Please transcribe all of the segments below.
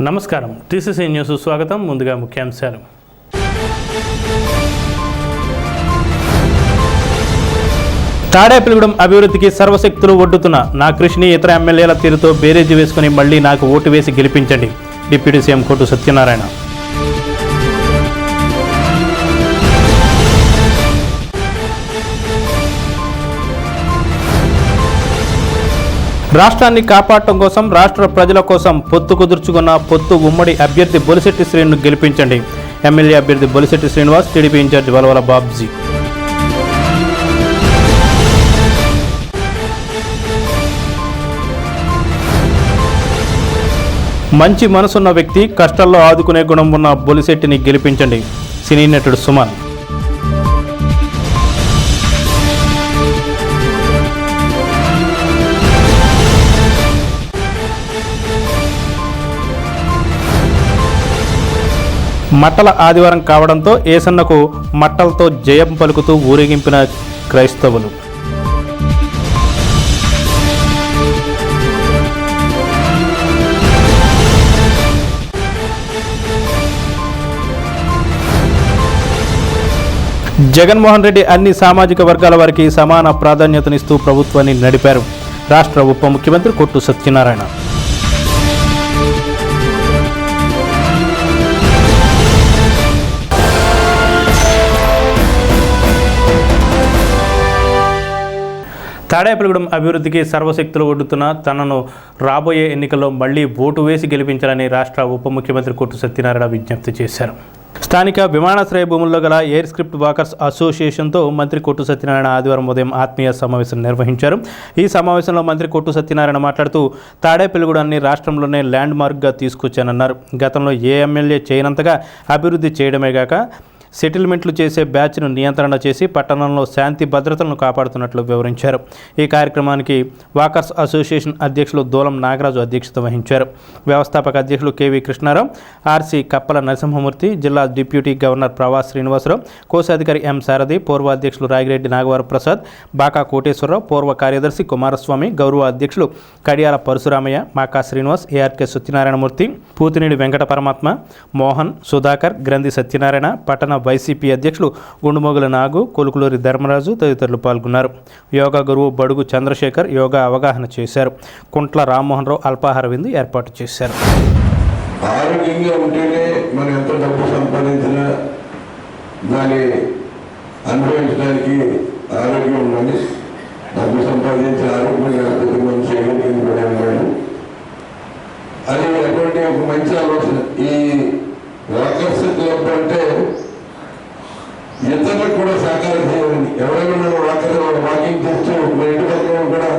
నమస్కారం TCC news స్వాగతం. ముందుగా ముఖ్యాంశాలు. తాడేపల్లిగూడెం అభివృద్ధికి సర్వశక్తులు ఒడ్డుతున్న నా కృషిని ఇతర ఎమ్మెల్యేల తీరుతో బేరేజీ వేసుకుని మళ్లీ నాకు ఓటు వేసి గెలిపించండి. డిప్యూటీ సీఎం కొట్టు సత్యనారాయణ. రాష్ట్రాన్ని కాపాడటం కోసం, రాష్ట్ర ప్రజల కోసం పొత్తు కుదుర్చుకున్న పొత్తు ఉమ్మడి అభ్యర్థి బొలిశెట్టి శ్రీను గెలిపించండి. ఎమ్మెల్యే అభ్యర్థి బొలిశెట్టి శ్రీనివాస్, టీడీపీ ఇన్ఛార్జ్ వలవల బాబ్జీ. మంచి మనసున్న వ్యక్తి, కష్టాల్లో ఆదుకునే గుణం ఉన్న బొలిశెట్టిని గెలిపించండి. సినీ నటుడు సుమన్. మట్టల ఆదివారం కావడంతో ఏసన్నకు మట్టలతో జయం పలుకుతూ ఊరేగింపిన క్రైస్తవులు. జగన్మోహన్ రెడ్డి అన్ని సామాజిక వర్గాల వారికి సమాన ప్రాధాన్యతనిస్తూ ప్రభుత్వాన్ని నడిపారు. రాష్ట్ర ఉప ముఖ్యమంత్రి కొట్టు సత్యనారాయణ. తాడేపల్లిగూడెం అభివృద్ధికి సర్వశక్తులు ఒడ్డుతున్న తనను రాబోయే ఎన్నికల్లో మళ్లీ ఓటు వేసి గెలిపించాలని రాష్ట్ర ఉప ముఖ్యమంత్రి కొట్టు సత్యనారాయణ విజ్ఞప్తి చేశారు. స్థానిక విమానాశ్రయ భూముల్లో గల ఎయిర్ స్క్రిప్ట్ వాకర్స్ అసోసియేషన్తో మంత్రి కొట్టు సత్యనారాయణ ఆదివారం ఉదయం ఆత్మీయ సమావేశం నిర్వహించారు. ఈ సమావేశంలో మంత్రి కొట్టు సత్యనారాయణ మాట్లాడుతూ తాడేపల్లిగూడెంని రాష్ట్రంలోనే ల్యాండ్ మార్క్గా తీసుకొచ్చానన్నారు. గతంలో ఏ ఎమ్మెల్యే చేయనంతగా అభివృద్ధి చేయడమే కాక సెటిల్మెంట్లు చేసే బ్యాచ్ను నియంత్రణ చేసి పట్టణంలో శాంతి భద్రతలను కాపాడుతున్నట్లు వివరించారు. ఈ కార్యక్రమానికి వాకర్స్ అసోసియేషన్ అధ్యక్షులు దూలం నాగరాజు అధ్యక్షత వహించారు. వ్యవస్థాపక అధ్యక్షులు కెవి కృష్ణారావు, ఆర్సీ కప్పల నరసింహమూర్తి, జిల్లా డిప్యూటీ గవర్నర్ ప్రవాస్ శ్రీనివాసరావు, కోశాధికారి ఎం సారథి, పూర్వ అధ్యక్షులు రాగిరెడ్డి నాగవర ప్రసాద్, బాకా కోటేశ్వరరావు, పూర్వ కార్యదర్శి కుమారస్వామి, గౌరవ అధ్యక్షులు కడియాల పరశురామయ్య, మాకా శ్రీనివాస్, ఏఆర్కే సత్యనారాయణమూర్తి, పూతినేడి వెంకట పరమాత్మ, మోహన్, సుధాకర్, గ్రంథి సత్యనారాయణ, పట్టణ వైసీపీ అధ్యక్షులు గుండుమొగుల నాగు, కొలుకులూరి ధర్మరాజు తదితరులు పాల్గొన్నారు. యోగా గురువు బడుగు చంద్రశేఖర్ యోగా అవగాహన చేశారు. కుంట్ల రామ్మోహన్ రావు అల్పాహార విందు ఏర్పాటు చేశారు. ఆరోగ్యంగా ఉంటేనే మనం ఎంత డబ్బు సంపాదించినా దాన్ని అనుభవించడానికి ఆరోగ్యం ఉండాలి. డబ్బు సంపాదించి ఆరోగ్యం లేకపోతే మనం చేయగలిగింది కూడా ఉండాలి. అది అటువంటి ఒక మంచి ఆలోచన. ఈ వాకర్స్ క్లబ్ అంటే ఇతరులకు కూడా సహకారం చేయాలని, ఎవరైనా మనం వాకింగ్ చేస్తూ మన ఇంటి పక్కన కూడా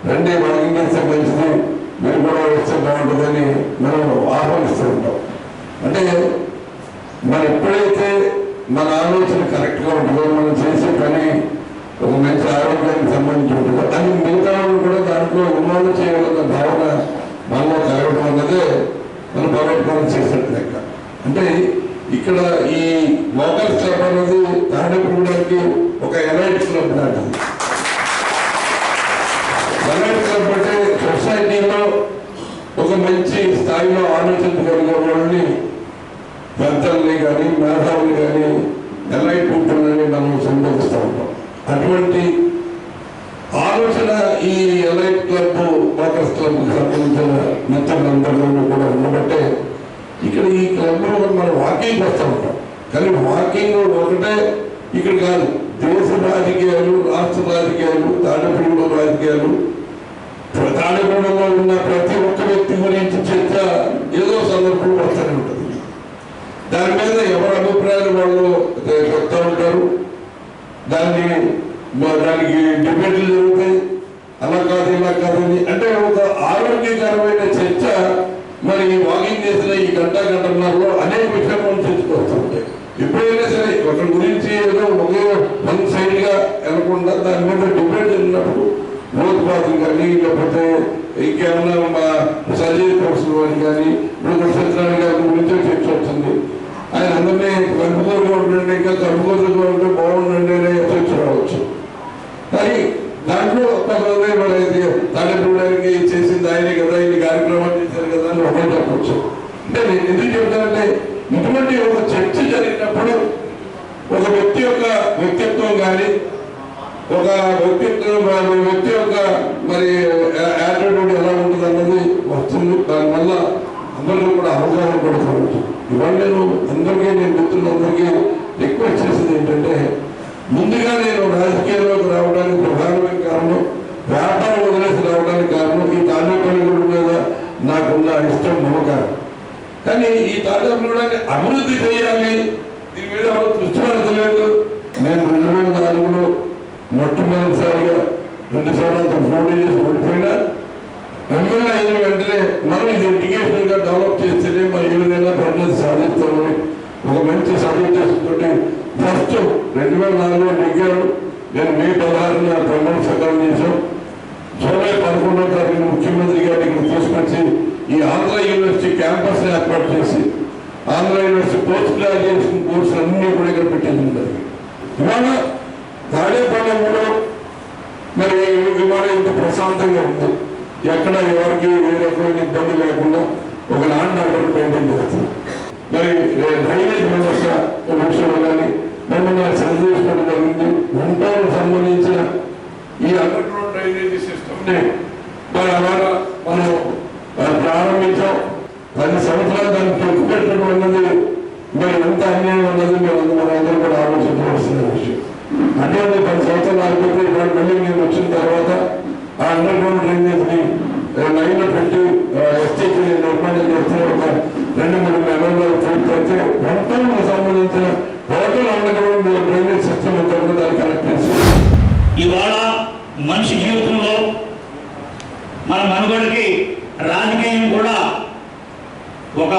రండి వాకింగ్ చేస్తే మంచిది, మీరు కూడా వస్తే బాగుంటుందని మనం ఆహ్వానిస్తూ ఉంటాం. అంటే మనం ఎప్పుడైతే మన ఆలోచన కరెక్ట్గా ఉంటుందో, మనం చేసే పని ఒక మంచి ఆరోగ్యానికి సంబంధించి ఉంటుందో, అది మిగతా కూడా దాంట్లో ఉన్మానం చేయగలిగిన భావన మనలో కలగడం అన్నదే మనం భగవద్గీత చేసినట్టు లెక్క. అంటే ఇక్కడ ఈ వాకర్స్ క్లబ్ అనేది తాడేపల్లిగూడెంకి ఒక ఎలైట్ క్లబ్ లాంటిది. ఎలైట్ క్లబ్ అంటే సొసైటీలో ఒక మంచి స్థాయిలో ఆలోచించగలిగే వాళ్ళని, పెద్దల్ని కానీ మేధావుల్ని కానీ ఎలైట్ ఉంటుందని మనం సంబోధిస్తూ ఉంటాం. అటువంటి ఆలోచన ఈ ఎలైట్ క్లబ్ వాకర్స్ క్లబ్కి సంబంధించిన మిత్రులందరిలో కూడా ఉండబట్టే ఇక్కడ ఈ క్లబ్లో మనం వాకింగ్ వస్తూ ఉంటాం. కానీ వాకింగ్ ఒకటే ఇక్కడ కాదు, దేశ రాజకీయాలు, రాష్ట్ర రాజకీయాలు, తాడేపల్లిగూడెం రాజకీయాలు, తాడేపల్లిగూడెంలో ఉన్న ప్రతి ఒక్క వ్యక్తి గురించి చర్చ ఏదో సందర్భంలో వస్తూనే ఉంటుంది. దాని మీద ఎవరి అభిప్రాయాలు వాళ్ళు చెప్తూ ఉంటారు. దానికి డిబేట్లు జరుగుతాయి. అలా కాదు ఇలా కాదని, అంటే ఒక ఆరోగ్యకరమైన చర్చ మరి వాకింగ్ చేసిన ఈ గంటన్నరలో అనేక విషయాలు మనం చర్చకొస్తుంటాయి. ఎప్పుడైనా సరే ఒకరి గురించి ఏదో ఒకే వన్ సైడ్గా వెళ్ళకుండా దాని మీద డిబేట్ జరిగినప్పుడు లోతుపాతం కానీ, లేకపోతే ఇంకేమన్నా మా సజీవ ప్రొఫెసర్ వారికి కానీ, ఇప్పుడు సత్యనారాయణ గారి గురించో చర్చ వస్తుంది. ఆయన అందరినీ కలుపుకోలుగా ఉండండి, ఇంకా కలుపుకోలుగా ఉంటే బాగుండండి అనే చర్చ రావచ్చు. కానీ దాంట్లో తాడేపల్లిగూడెంకి చేసింది ఆయనే కదా, ఇన్ని కార్యక్రమాలు చేశారు కదా అని ఒకటే చెప్పచ్చు. అటువంటి ఒక చర్చ జరిగినప్పుడు ఒక వ్యక్తి యొక్క వ్యక్తిత్వం కానీ ఒక వ్యక్తి యొక్క మరి యాటిట్యూడ్ ఎలా ఉంటుంది అన్నది వస్తుంది. దానివల్ల అందరికీ కూడా అవగాహన పడుతుంది. ఇవాళ నేను మిత్రులందరికీ రిక్వెస్ట్ చేసేది ఏంటంటే, ముందుగా నేను రాజకీయాల్లోకి రావడానికి ప్రధానమైన కారణం, వ్యాపారం వదిలేసి రావడానికి కారణం ఈ తాడేపల్లిగూడెం మీద నాకున్న ఇష్టం, నమ్మకాలు. కానీ ఈ తాడేపల్లిగూడెంని అభివృద్ధి చేయాలి, దీని మీద దృష్టి పెడతలేదు. నేను 2004లో మొట్టమొదటిసారిగా 2 సంవత్సరాలతో పోటీ చేసి ఓడిపోయినా, ఎమ్మెల్యే అయిన వెంటనే మనం ఇది ఎడ్యుకేషన్ గా డెవలప్ చేస్తేనే మా ఏదైనా పనులు సాధిస్తామని ఒక మంచి సదుద్దేశంతో ఫస్ట్ 2004లో నెగ్గారు. నేను మే 16న ప్రమాణ స్వీకారం చేశాం. జూలై 11వ తారీఖున ముఖ్యమంత్రి గారు ఇక్కడ తీసుకొచ్చి ఈ ఆంధ్ర యూనివర్సిటీ క్యాంపస్ ఏర్పాటు చేసి ఆంధ్ర యూనివర్సిటీ పోస్ట్ గ్రాడ్యుయేషన్ కోర్సులు అన్నీ కూడా ఇక్కడ పెట్టింది. ఇవాళ తాడేపల్లిలో మరి ఇవాళ ఇంత ప్రశాంతంగా ఉంది. ఎక్కడ ఎవరికి ఏ రకమైన ఇబ్బంది లేకుండా ఒక ల్యాండ్ ఆర్డర్ మెయింటైన్ చేస్తుంది. మరి డ్రైనేజ్ వ్యవస్థ విషయంలో కానీ మన సందేశం జరిగింది. గుంటూరు సంబంధించిన ఈ అండర్ గ్రౌండ్ డ్రైనేజీ సిస్టమ్ ని మరి అలాగా మనం ప్రారంభించాం. 10 సంవత్సరాలు దాన్ని తొక్కు పెట్టడం అన్నది మరి ఎంత అన్యాయం అన్నది మనందరూ కూడా ఆలోచించవలసిన విషయం. అంటే 10 సంవత్సరాలు ఆగిపోతే ఇవాళ మళ్ళీ నేను వచ్చిన తర్వాత ఆ అండర్ గ్రౌండ్ డ్రైనేజ్ ని లైన్లో పెట్టి ఎస్టేట్ నిర్మాణం చేస్తే ఒక 2-3 నెలల్లో పూర్తయితే గుంటూరుకు సంబంధించిన total under ground drainage system అంతా కూడా దాన్ని కనెక్ట్ చేసి ఇవాళ మనిషి జీవితంలో మన మనుగడకి రాజకీయం కూడా ఒక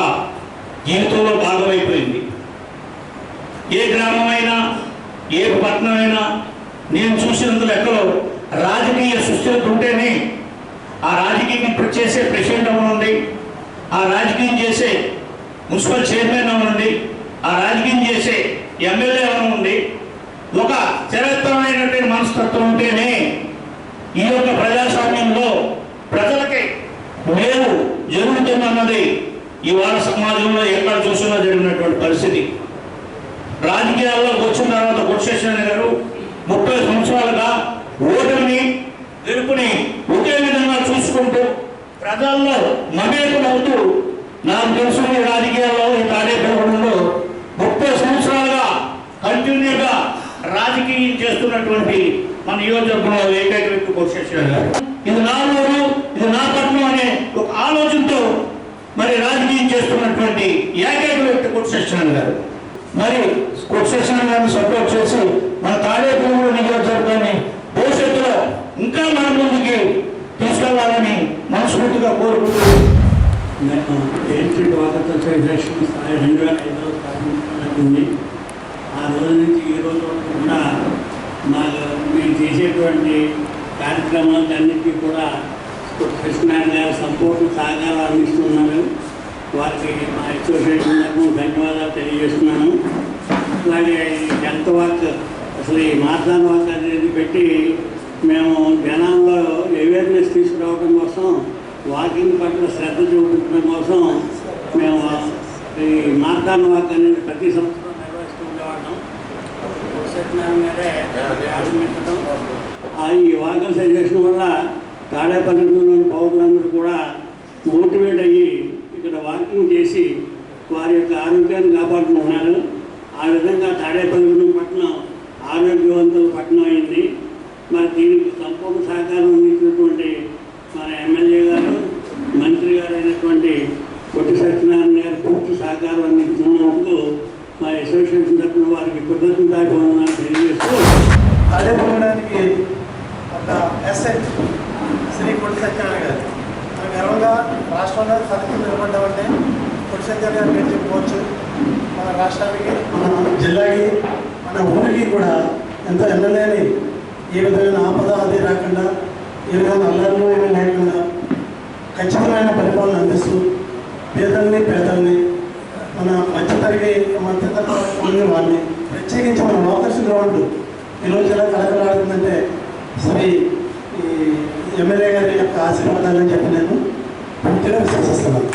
జీవితంలో భాగమైపోయింది. ఏ గ్రామమైనా ఏ పట్టణమైనా నేను చూసినంత లెక్కలో రాజకీయ సుస్థిరత ఉంటేనే ఆ రాజకీయం చేసే ప్రెసిడెంట్ అవనండి, ఆ రాజకీయం చేసే మున్సిపల్ చైర్మన్ అవనండి, ఆ రాజకీయం చేసే ఎమ్మెల్యే అవనండి, ఒక స్థిరత్వమైనటువంటి మనస్తత్వం ఉంటేనే ఈ యొక్క ప్రజాస్వామ్యంలో ప్రజలకి మేలు జరుగుతుందన్నది ఇవాళ సమాజంలో ఎక్కడ చూసినా జరిగినటువంటి పరిస్థితి. రాజకీయాల్లో వచ్చిన తర్వాత గుడిశేషణ గారు 30 సంవత్సరాలుగా ఓటుని గెలుపుని ఒకే విధంగా చూసుకుంటూ ప్రజల్లో మమేకమవుతూ నాకు తెలుసు ఈ రాజకీయాల్లో ఈ తాడేపల్లిగూడెంలో 30 సంవత్సరాలుగా కంటిన్యూగా రాజకీయం చేస్తున్నటువంటి మన నియోజకవర్గంలో ఏకైక వ్యక్తి గుడిశేషణ గారు. ఇది నా ఊరు, ఇది నా పట్టణం అనే ఒక ఆలోచనతో మరి రాజకీయం చేస్తున్నటువంటి ఏకైక వ్యక్తి గుడిశేషణ గారు. మరి గుడిశేషణ గారిని సపోర్ట్ చేసి మన తాడేపల్లిగూడెం నియోజకవర్గాన్ని భవిష్యత్తులో ఇంకా మన ముందుకి తీసుకెళ్లాలని మనస్ఫూర్తిగా కోరుకుంటున్నాను. నేను ఎయిర్ఫీల్డ్ వాటర్ అసోసియేషన్ 2005లో స్థాపించబడింది. ఆ రోజు నుంచి ఈ రోజు వరకు కూడా మీరు చేసేటువంటి కార్యక్రమాలన్నింటినీ కూడా కృష్ణారాయణ గారు సపోర్ట్ సహకారం అందిస్తున్నారు. వారికి మా అసోసియేషన్ తరఫున ధన్యవాదాలు తెలియజేస్తున్నాను. అలాగే హెల్త్ వాక్ అసలు ఈ మార్దాన్ వాక్ అనేది పెట్టి మేము జనాల్లో అవేర్నెస్ తీసుకురావడం కోసం, వాకింగ్ పట్ల శ్రద్ధ చూపించడం కోసం మేము ఈ మార్దాన్ వాక్ అనేది ప్రతి సంవత్సరం నిర్వహిస్తూ ఉండేవాళ్ళం. సత్యనారాయణ గారే ప్రారంభించడం, ఈ వాకర్స్ చేసిన వల్ల తాడేపల్లిగూడెంలోని పౌరులందరూ కూడా మోటివేట్ అయ్యి ఇక్కడ వాకింగ్ చేసి వారి యొక్క ఆరోగ్యాన్ని కాపాడుతున్నారు. ఆ విధంగా తాడేపల్లిగూడెం పట్టణం ఆరోగ్యవంతుల పట్టణం అయింది. మరి దీనికి సంపూర్ణ సహకారం అందించినటువంటి మన ఎమ్మెల్యే గారు, మంత్రి గారు అయినటువంటి కొట్టి సత్యనారాయణ గారు పూర్తి సహకారం అందించినందుకు మా అసోసియేషన్ తరఫున వారికి కృతజ్ఞతాభివందనాలు తెలియజేస్తూ, తాడేపల్లిగూడెంకి ఒక ఎస్ఎట్ శ్రీ కొట్టి సత్యనారాయణ గారు గర్వంగా రాష్ట్రంలో ఫలితం నిలబడ్డామంటే కొట్టి సత్యనారాయణ గారు పేరు చెప్పుకోవచ్చు. మన రాష్ట్రానికి, మన జిల్లాకి, మన ఊరికి కూడా ఎంతో ఎన్నలేని ఏ విధమైన ఆపద అది రాకుండా, ఏ విధంగా అల్లర్లు ఏమీ లేకుండా ఖచ్చితమైన పరిపాలన అందిస్తూ పేదల్ని మన మధ్యతరగతి వాళ్ళని ప్రత్యేకించి మన వాకర్స్ గ్రౌండ్ ఈరోజు ఎలా కలకలాడుతుందంటే శ్రీ ఈ ఎమ్మెల్యే గారి యొక్క ఆశీర్వాదాలని చెప్పి నేను పూర్తిగా విశ్వసిస్తున్నాను.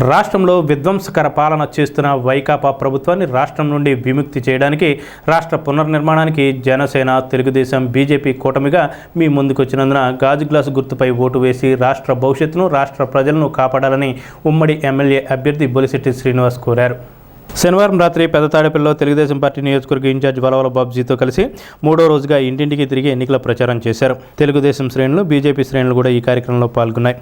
రాష్ట్రంలో విధ్వంసకర పాలన చేస్తున్న వైకాపా ప్రభుత్వాన్ని రాష్ట్రం నుండి విముక్తి చేయడానికి రాష్ట్ర పునర్నిర్మాణానికి జనసేన, తెలుగుదేశం, బీజేపీ కూటమిగా మీ ముందుకొచ్చినందున గాజు గ్లాసు గుర్తుపై ఓటు వేసి రాష్ట్ర భవిష్యత్తును, రాష్ట్ర ప్రజలను కాపాడాలని ఉమ్మడి ఎమ్మెల్యే అభ్యర్థి బొలిశెట్టి శ్రీనివాస్ కోరారు. శనివారం రాత్రి పెదతాడేపల్లిలో తెలుగుదేశం పార్టీ నియోజకవర్గ ఇన్ఛార్జ్ వలవల బాబ్జీతో కలిసి 3వ రోజుగా ఇంటింటికి తిరిగి ఎన్నికల ప్రచారం చేశారు. తెలుగుదేశం శ్రేణులు, బీజేపీ శ్రేణులు కూడా ఈ కార్యక్రమంలో పాల్గొన్నాయి.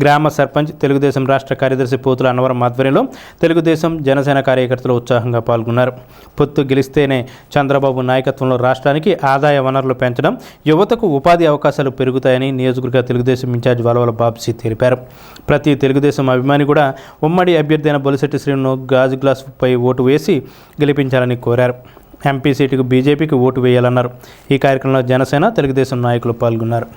గ్రామ సర్పంచ్, తెలుగుదేశం రాష్ట్ర కార్యదర్శి పోతుల అన్నవరం ఆధ్వర్యంలో తెలుగుదేశం, జనసేన కార్యకర్తలు ఉత్సాహంగా పాల్గొన్నారు. పొత్తు గెలిస్తేనే చంద్రబాబు నాయకత్వంలో రాష్ట్రానికి ఆదాయ వనరులు పెంచడం, యువతకు ఉపాధి అవకాశాలు పెరుగుతాయని నియోజకవర్గ తెలుగుదేశం ఇన్ఛార్జ్ వలవల బాబ్జీ తెలిపారు. ప్రతి తెలుగుదేశం అభిమాని కూడా ఉమ్మడి అభ్యర్థి అయిన బొలిశెట్టి శ్రీను గాజు గ్లాసుపై ఓటు వేసి గెలిపించాలని కోరారు. ఎంపీ సీటుకు బీజేపీకి ఓటు వేయాలన్నారు. ఈ కార్యక్రమంలో జనసేన, తెలుగుదేశం నాయకులు పాల్గొన్నారు.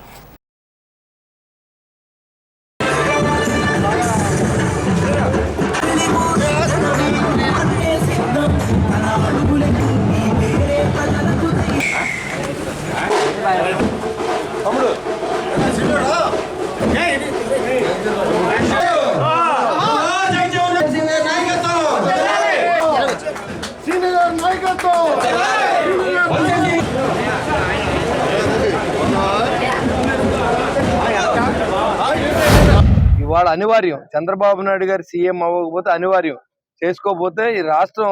ఇవాళ అనివార్యం. చంద్రబాబు నాయుడు గారు సీఎం అవ్వకపోతే అనివార్యం. చేసుకోకపోతే ఈ రాష్ట్రం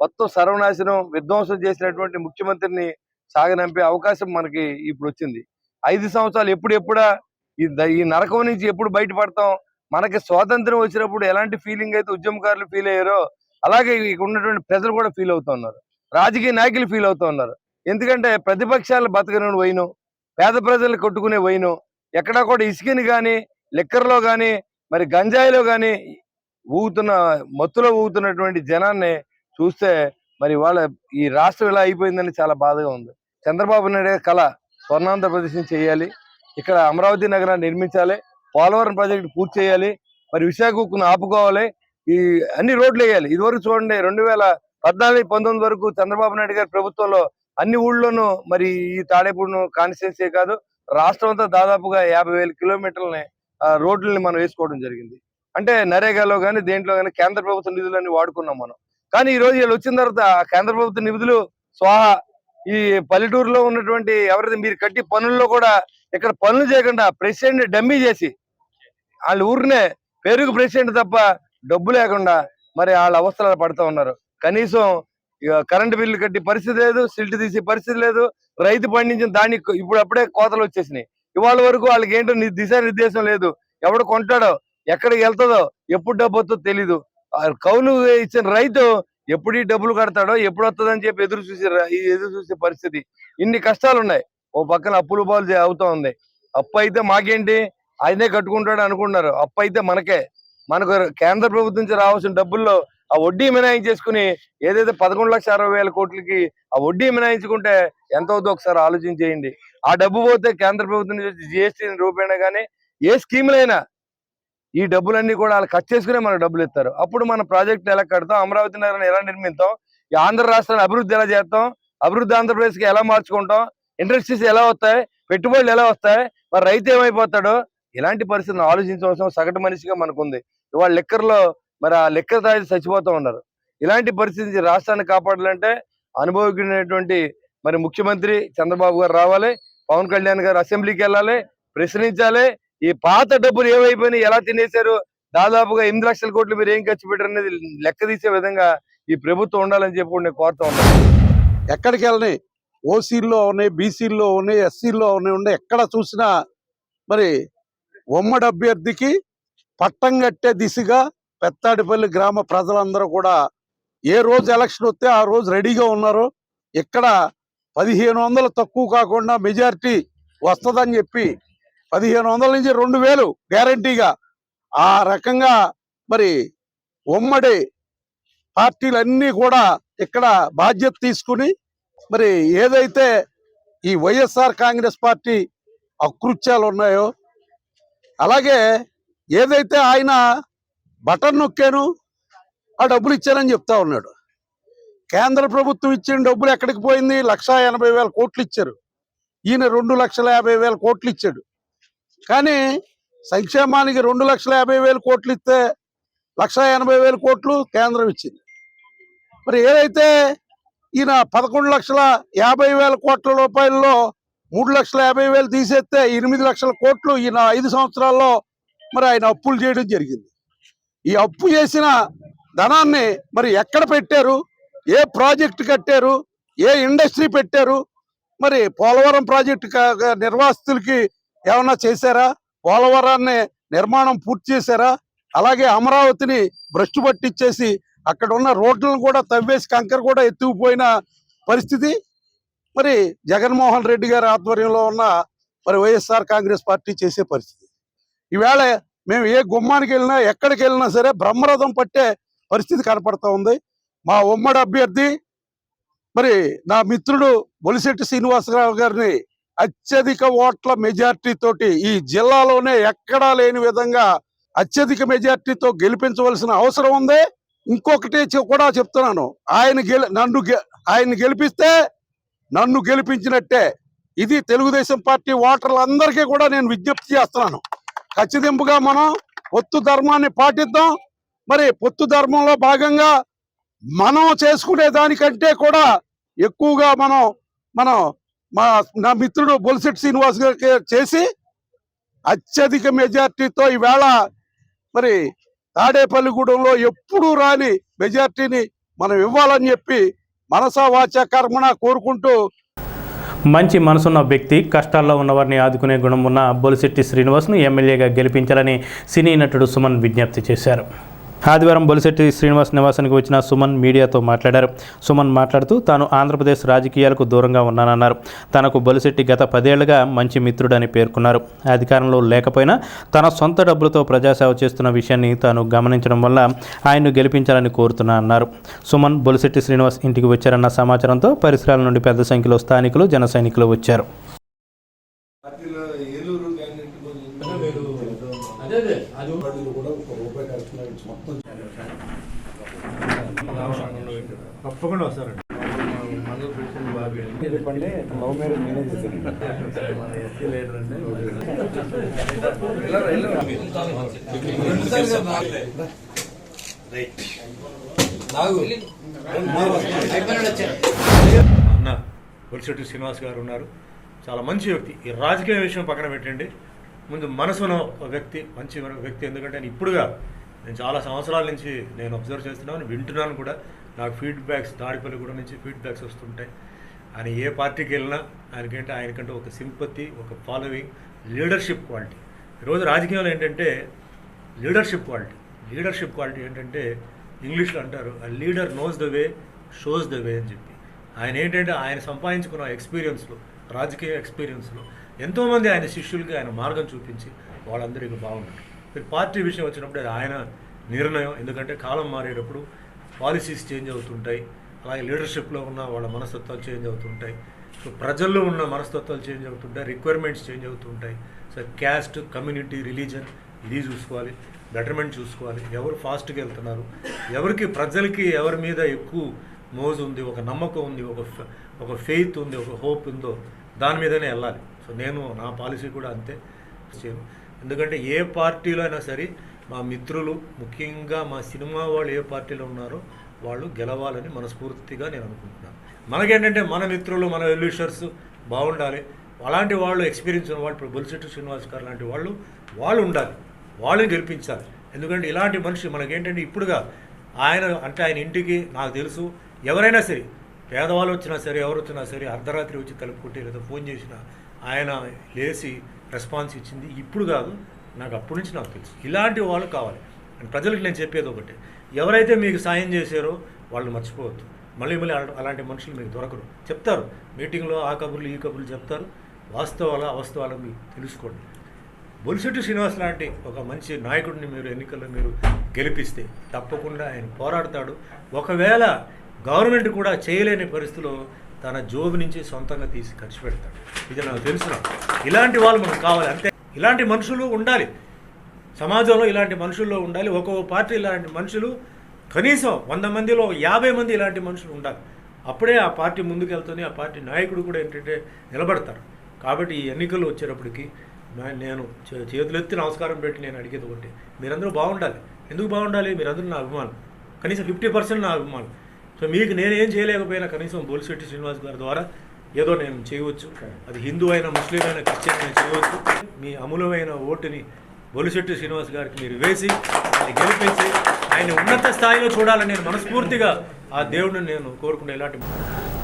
మొత్తం సర్వనాశనం, విధ్వంసం చేసినటువంటి ముఖ్యమంత్రిని సాగనంపే అవకాశం మనకి ఇప్పుడు వచ్చింది. 5 సంవత్సరాలు ఎప్పుడెప్పుడా ఈ నరకం నుంచి ఎప్పుడు బయటపడతాం? మనకి స్వాతంత్రం వచ్చినప్పుడు ఎలాంటి ఫీలింగ్ అయితే ఉద్యమకారులు ఫీల్ అయ్యారో అలాగే ఇక్కడ ఉన్నటువంటి ప్రజలు కూడా ఫీల్ అవుతూ ఉన్నారు. రాజకీయ నాయకులు ఫీల్ అవుతూ ఉన్నారు. ఎందుకంటే ప్రతిపక్షాలు బతకని వైను, పేద ప్రజలు కొట్టుకునే వైను, ఎక్కడా కూడా ఇసుకని కానీ, లిక్కర్లో కానీ, మరి గంజాయిలో కానీ మత్తులో ఊగుతున్నటువంటి జనాన్ని చూస్తే మరి వాళ్ళ ఈ రాష్ట్రం ఇలా అయిపోయిందని చాలా బాధగా ఉంది. చంద్రబాబు నాయుడు కళ స్వర్ణాంధ్రప్రదేశ్ చేయాలి, ఇక్కడ అమరావతి నగరాన్ని నిర్మించాలి, పోలవరం ప్రాజెక్టు పూర్తి చేయాలి, మరి విశాఖ ఉక్కును ఆపుకోవాలి, ఈ అన్ని రోడ్లు వేయాలి. ఇదివరకు చూడండి 2014-19 వరకు చంద్రబాబు నాయుడు గారి ప్రభుత్వంలో అన్ని ఊళ్ళోనూ మరి ఈ తాడేపూడిను కాన్స్టిట్యున్సీ కాదు, రాష్ట్రం అంతా దాదాపుగా 50,000 కిలోమీటర్లని రోడ్లని మనం వేసుకోవడం జరిగింది. అంటే నరేగాలో కానీ దేంట్లో కానీ కేంద్ర ప్రభుత్వ నిధులన్నీ వాడుకున్నాం మనం. కానీ ఈ రోజు వీళ్ళు వచ్చిన తర్వాత కేంద్ర ప్రభుత్వ నిధులు స్వాహా. ఈ పల్లెటూరులో ఉన్నటువంటి ఎవరైతే మీరు కట్టి పనుల్లో కూడా ఇక్కడ పనులు చేయకుండా ప్రెసిడెంట్ డమ్మీ చేసి వాళ్ళ ఊరినే పేరుకు ప్రెసిడెంట్ తప్ప డబ్బు లేకుండా మరి వాళ్ళ అవస్థలు పడుతూ ఉన్నారు. కనీసం కరెంటు బిల్లు కట్టి పరిస్థితి లేదు, సిల్ట్ తీసే పరిస్థితి లేదు, రైతు పండించిన దానికి ఇప్పుడు అప్పుడే కోతలు వచ్చేసినాయి. ఇవాళ వరకు వాళ్ళకి ఏంటో దిశానిర్దేశం లేదు. ఎవడు కొంటాడో, ఎక్కడికి వెళ్తుందో, ఎప్పుడు డబ్బు వస్తుందో తెలీదు. కౌలు ఇచ్చిన రైతు ఎప్పుడు ఈ డబ్బులు కడతాడో, ఎప్పుడు వస్తుందని చెప్పి ఎదురు చూసే పరిస్థితి. ఇన్ని కష్టాలు ఉన్నాయి. ఓ పక్కన అప్పులు పాలు అవుతా ఉంది. అప్పు అయితే మాకేంటి, ఆయనే కట్టుకుంటాడు అనుకుంటున్నారు. అప్పు అయితే మనకు కేంద్ర ప్రభుత్వం నుంచి రావాల్సిన డబ్బుల్లో ఆ వడ్డీ మినాయించేసుకుని ఏదైతే 11,60,000 కోట్లకి ఆ వడ్డీ మినాయించుకుంటే ఎంత అవుతుందో ఒకసారి ఆలోచించేయండి. ఆ డబ్బు పోతే కేంద్ర ప్రభుత్వం నుంచి జిఎస్టీ రూపేణా కానీ ఏ స్కీములైనా ఈ డబ్బులన్నీ కూడా వాళ్ళు ఖర్చు చేసుకునే మనకు డబ్బులు ఇస్తారు. అప్పుడు మన ప్రాజెక్టులు ఎలా కడతాం, అమరావతి నగరాన్ని ఎలా నిర్మిస్తాం, ఈ ఆంధ్ర రాష్ట్రాన్ని అభివృద్ధి ఎలా చేస్తాం, అభివృద్ధి ఆంధ్రప్రదేశ్కి ఎలా మార్చుకుంటాం, ఇండస్ట్రీస్ ఎలా వస్తాయి, పెట్టుబడులు ఎలా వస్తాయి, మరి రైతు ఏమైపోతాడో, ఇలాంటి పరిస్థితులను ఆలోచించవలసిన సగటు మనిషిగా మనకుంది. ఇవాళ లెక్కర్లో మరి ఆ లెక్కర్ తాగి చచ్చిపోతూ ఉన్నారు. ఇలాంటి పరిస్థితి రాష్ట్రాన్ని కాపాడాలంటే అనుభవజ్ఞుడైనటువంటి మరి ముఖ్యమంత్రి చంద్రబాబు గారు రావాలి, పవన్ కళ్యాణ్ గారు అసెంబ్లీకి వెళ్ళాలి, ప్రశ్నించాలి. ఈ పాత డబ్బులు ఏమైపోయినాయి, ఎలా తినేశారు, దాదాపుగా 8 లక్షల కోట్లు మీరు ఏం ఖర్చు పెట్టారు అనేది లెక్క తీసే విధంగా ఈ ప్రభుత్వం ఉండాలని చెప్పి నేను కోరుతా ఉన్నాను. ఎక్కడికి వెళ్ళని ఓసీల్లో ఉన్నాయి, బీసీల్లో ఉన్నాయి, ఎస్సీల్లో ఉన్నాయి, ఎక్కడ చూసినా మరి ఉమ్మడి అభ్యర్థికి పట్టం కట్టే దిశగా పెత్తాడిపల్లి గ్రామ ప్రజలందరూ కూడా ఏ రోజు ఎలక్షన్ వస్తే ఆ రోజు రెడీగా ఉన్నారు. ఇక్కడ 1,500 తక్కువ కాకుండా మెజారిటీ వస్తుందని చెప్పి 1,500 నుంచి 2,000 గ్యారంటీగా ఆ రకంగా మరి ఉమ్మడి పార్టీలన్నీ కూడా ఇక్కడ బాధ్యత తీసుకుని మరి ఏదైతే ఈ వైఎస్ఆర్ కాంగ్రెస్ పార్టీ అకృత్యాలు ఉన్నాయో, అలాగే ఏదైతే ఆయన బటన్ నొక్కాను ఆ డబ్బులు ఇచ్చానని చెప్తా ఉన్నాడు. కేంద్ర ప్రభుత్వం ఇచ్చిన డబ్బులు ఎక్కడికి పోయింది? 1,80,000 కోట్లు ఇచ్చారు. ఈయన 2,50,000 కోట్లు ఇచ్చాడు. కానీ సంక్షేమానికి 2,50,000 కోట్లు ఇస్తే 1,80,000 కోట్లు కేంద్రం ఇచ్చింది. మరి ఏదైతే ఈయన 11,50,000 కోట్ల రూపాయల్లో 3,50,000 తీసేస్తే 8 లక్షల కోట్లు ఈయన 5 సంవత్సరాల్లో మరి ఆయన అప్పులు చేయడం జరిగింది. ఈ అప్పు చేసిన ధనాన్ని మరి ఎక్కడ పెట్టారు, ఏ ప్రాజెక్టు కట్టారు, ఏ ఇండస్ట్రీ పెట్టారు, మరి పోలవరం ప్రాజెక్టు నిర్వాసితులకి ఏమన్నా చేశారా, పోలవరాన్ని నిర్మాణం పూర్తి చేశారా, అలాగే అమరావతిని భ్రష్టు పట్టించేసి అక్కడ ఉన్న రోడ్లను కూడా తవ్వేసి కంకర కూడా ఎత్తుకుపోయిన పరిస్థితి మరి జగన్మోహన్ రెడ్డి గారి ఆధ్వర్యంలో ఉన్న మరి వైఎస్ఆర్ కాంగ్రెస్ పార్టీ చేసే పరిస్థితి. ఈవేళ మేము ఏ గుమ్మానికి వెళ్ళినా ఎక్కడికి వెళ్ళినా సరే బ్రహ్మరథం పట్టే పరిస్థితి కనపడతా ఉంది. మా ఉమ్మడి అభ్యర్థి మరి నా మిత్రుడు బొలిశెట్టి శ్రీనివాసరావు గారిని అత్యధిక ఓట్ల మెజార్టీ తోటి ఈ జిల్లాలోనే ఎక్కడా లేని విధంగా అత్యధిక మెజార్టీతో గెలిపించవలసిన అవసరం ఉంది. ఇంకొకటి కూడా చెప్తున్నాను, ఆయన గెలిపిస్తే నన్ను గెలిపించినట్టే. ఇది తెలుగుదేశం పార్టీ ఓటర్లందరికీ కూడా నేను విజ్ఞప్తి చేస్తున్నాను. ఖచ్చితంగా మనం పొత్తు ధర్మాన్ని పాటిద్దాం. మరి పొత్తు ధర్మంలో భాగంగా మనం చేసుకునే దానికంటే కూడా ఎక్కువగా నా మిత్రుడు బొలిశెట్టి శ్రీనివాస్ గారికి చేసి అత్యధిక మెజార్టీతో ఈవేళ మరి తాడేపల్లిగూడెంలో ఎప్పుడూ రాని మెజార్టీని మనం ఇవ్వాలని చెప్పి మనసా వాచా కర్మణ కోరుకుంటూ, మంచి మనసున్న వ్యక్తి, కష్టాల్లో ఉన్నవారిని ఆదుకునే గుణం ఉన్న బొలిశెట్టి శ్రీనివాస్ను ఎమ్మెల్యేగా గెలిపించాలని సినీ నటుడు సుమన్ విజ్ఞప్తి చేశారు. ఆదివారం బొలిశెట్టి శ్రీనివాస్ నివాసానికి వచ్చిన సుమన్ మీడియాతో మాట్లాడారు. సుమన్ మాట్లాడుతూ తాను ఆంధ్రప్రదేశ్ రాజకీయాలకు దూరంగా ఉన్నానన్నారు. తనకు బొలిశెట్టి గత 10 ఏళ్లుగా మంచి మిత్రుడని పేర్కొన్నారు. అధికారంలో లేకపోయినా తన సొంత డబ్బులతో ప్రజాసేవ చేస్తున్న విషయాన్ని తాను గమనించడం వల్ల ఆయన్ను గెలిపించాలని కోరుతున్నా అన్నారు. సుమన్ బొలిశెట్టి శ్రీనివాస్ ఇంటికి వచ్చారన్న సమాచారంతో పరిసరాల నుండి పెద్ద సంఖ్యలో స్థానికులు, జన సైనికులు వచ్చారు. తప్పకుండా వస్తారండి. లవ్ మ్యారేజ్ నేనే చేశాను. అన్న బొలిశెట్టి శ్రీనివాస్ గారు ఉన్నారు. చాలా మంచి వ్యక్తి. ఈ రాజకీయ విషయం పక్కన పెట్టండి, ముందు మనసున వ్యక్తి, మంచి వ్యక్తి. ఎందుకంటే నేను చాలా సంవత్సరాల నుంచి నేను అబ్జర్వ్ చేస్తున్నాను, వింటున్నాను కూడా. నాకు ఫీడ్బ్యాక్స్ తాడిపల్లిగూడెం నుంచి ఫీడ్బ్యాక్స్ వస్తుంటాయి. ఆయన ఏ పార్టీకి వెళ్ళినా ఆయనకంటే ఒక సింపతి, ఒక ఫాలోయింగ్, లీడర్షిప్ క్వాలిటీ. ఈరోజు రాజకీయంలో ఏంటంటే లీడర్షిప్ క్వాలిటీ ఏంటంటే ఇంగ్లీష్లో అంటారు, ఆ leader knows the way shows the way అని చెప్పి. ఆయన ఏంటంటే ఆయన సంపాదించుకున్న ఎక్స్పీరియన్స్లో, రాజకీయ ఎక్స్పీరియన్స్లో ఎంతోమంది ఆయన శిష్యులకి ఆయన మార్గం చూపించి వాళ్ళందరికీ బాగుంటారు. పార్టీ విషయం వచ్చినప్పుడు అది ఆయన నిర్ణయం. ఎందుకంటే కాలం మారేటప్పుడు పాలసీస్ చేంజ్ అవుతుంటాయి, అలాగే లీడర్షిప్లో ఉన్న వాళ్ళ మనస్తత్వాలు చేంజ్ అవుతుంటాయి. సో ప్రజల్లో ఉన్న మనస్తత్వాలు చేంజ్ అవుతుంటాయి, రిక్వైర్మెంట్స్ చేంజ్ అవుతుంటాయి. సో క్యాస్ట్, కమ్యూనిటీ, రిలీజన్ ఇది చూసుకోవాలి, బెటర్మెంట్ చూసుకోవాలి. ఎవరు ఫాస్ట్గా వెళ్తున్నారు, ఎవరికి ప్రజలకి ఎవరి మీద ఎక్కువ మోజు ఉంది, ఒక నమ్మకం ఉంది, ఒక ఫెయిత్ ఉంది, ఒక హోప్ ఉందో దాని మీదనే వెళ్ళాలి. సో నా పాలసీ కూడా అంతే. ఎందుకంటే ఏ పార్టీలో అయినా సరే మా మిత్రులు, ముఖ్యంగా మా సినిమా వాళ్ళు ఏ పార్టీలో ఉన్నారో వాళ్ళు గెలవాలని మనస్ఫూర్తిగా నేను అనుకుంటున్నాను. మనకేంటంటే మన మిత్రులు, మన వెల్విషర్స్ బాగుండాలి. అలాంటి వాళ్ళు, ఎక్స్పీరియన్స్ ఉన్న వాళ్ళు, ఇప్పుడు బొలిశెట్టి శ్రీనివాస్ గారు లాంటి వాళ్ళు ఉండాలి, వాళ్ళని గెలిపించాలి. ఎందుకంటే ఇలాంటి మనిషి మనకేంటంటే ఇప్పుడుగా ఆయన ఇంటికి నాకు తెలుసు ఎవరైనా సరే, పేదవాళ్ళు వచ్చినా సరే, ఎవరు వచ్చినా సరే, అర్ధరాత్రి వచ్చి కలుపుకుంటే లేదా ఫోన్ చేసినా ఆయన లేచి రెస్పాన్స్ ఇచ్చింది ఇప్పుడు కాదు, నాకు అప్పటి నుంచి నాకు తెలుసు. ఇలాంటి వాళ్ళు కావాలి. ప్రజలకు నేను చెప్పేది ఒకటి, ఎవరైతే మీకు సాయం చేశారో వాళ్ళు మర్చిపోవద్దు. మళ్ళీ అలాంటి మనుషులు మీకు దొరకరు. చెప్తారు మీటింగ్లో, ఆ కబుర్లు ఈ కబుర్లు చెప్తారు, అవాస్తవాలు మీరు తెలుసుకోండి. బొలిశెట్టి శ్రీనివాస్ లాంటి ఒక మంచి నాయకుడిని మీరు ఎన్నికల్లో మీరు గెలిపిస్తే తప్పకుండా ఆయన పోరాడతాడు. ఒకవేళ గవర్నమెంట్ కూడా చేయలేని పరిస్థితిలో తన జోబు నుంచి సొంతంగా తీసి ఖర్చు పెడతాడు. ఇది నాకు తెలుసు. ఇలాంటి వాళ్ళు మనకు కావాలి. అంతే, ఇలాంటి మనుషులు ఉండాలి సమాజంలో, ఇలాంటి మనుషుల్లో ఉండాలి. ఒక్కొక్క పార్టీ ఇలాంటి మనుషులు కనీసం 100 మందిలో 50 మంది ఇలాంటి మనుషులు ఉండాలి. అప్పుడే ఆ పార్టీ ముందుకెళ్తుంది, ఆ పార్టీ నాయకుడు కూడా ఏంటంటే నిలబడతారు. కాబట్టి ఈ ఎన్నికలు వచ్చేటప్పటికి నేను చేతులెత్తి నమస్కారం పెట్టి నేను అడిగేది ఒకటి, మీరందరూ బాగుండాలి. ఎందుకు బాగుండాలి? మీరందరూ నా అభిమానులు, కనీసం 50% నా అభిమానులు. సో మీకు నేనేం చేయలేకపోయినా కనీసం బొలిశెట్టి శ్రీనివాస్ గారి ద్వారా ఏదో నేను చేయవచ్చు. అది హిందూ అయినా, ముస్లిం అయినా, క్రిస్టియన్ అయినా చేయవచ్చు. మీ అమూల్యమైన ఓటుని బొలిశెట్టి శ్రీనివాస్ గారికి మీరు వేసి ఆయన గెలిపించి ఆయన ఉన్నత స్థాయిలో చూడాలని నేను మనస్ఫూర్తిగా ఆ దేవుడిని నేను కోరుకునే. ఇలాంటి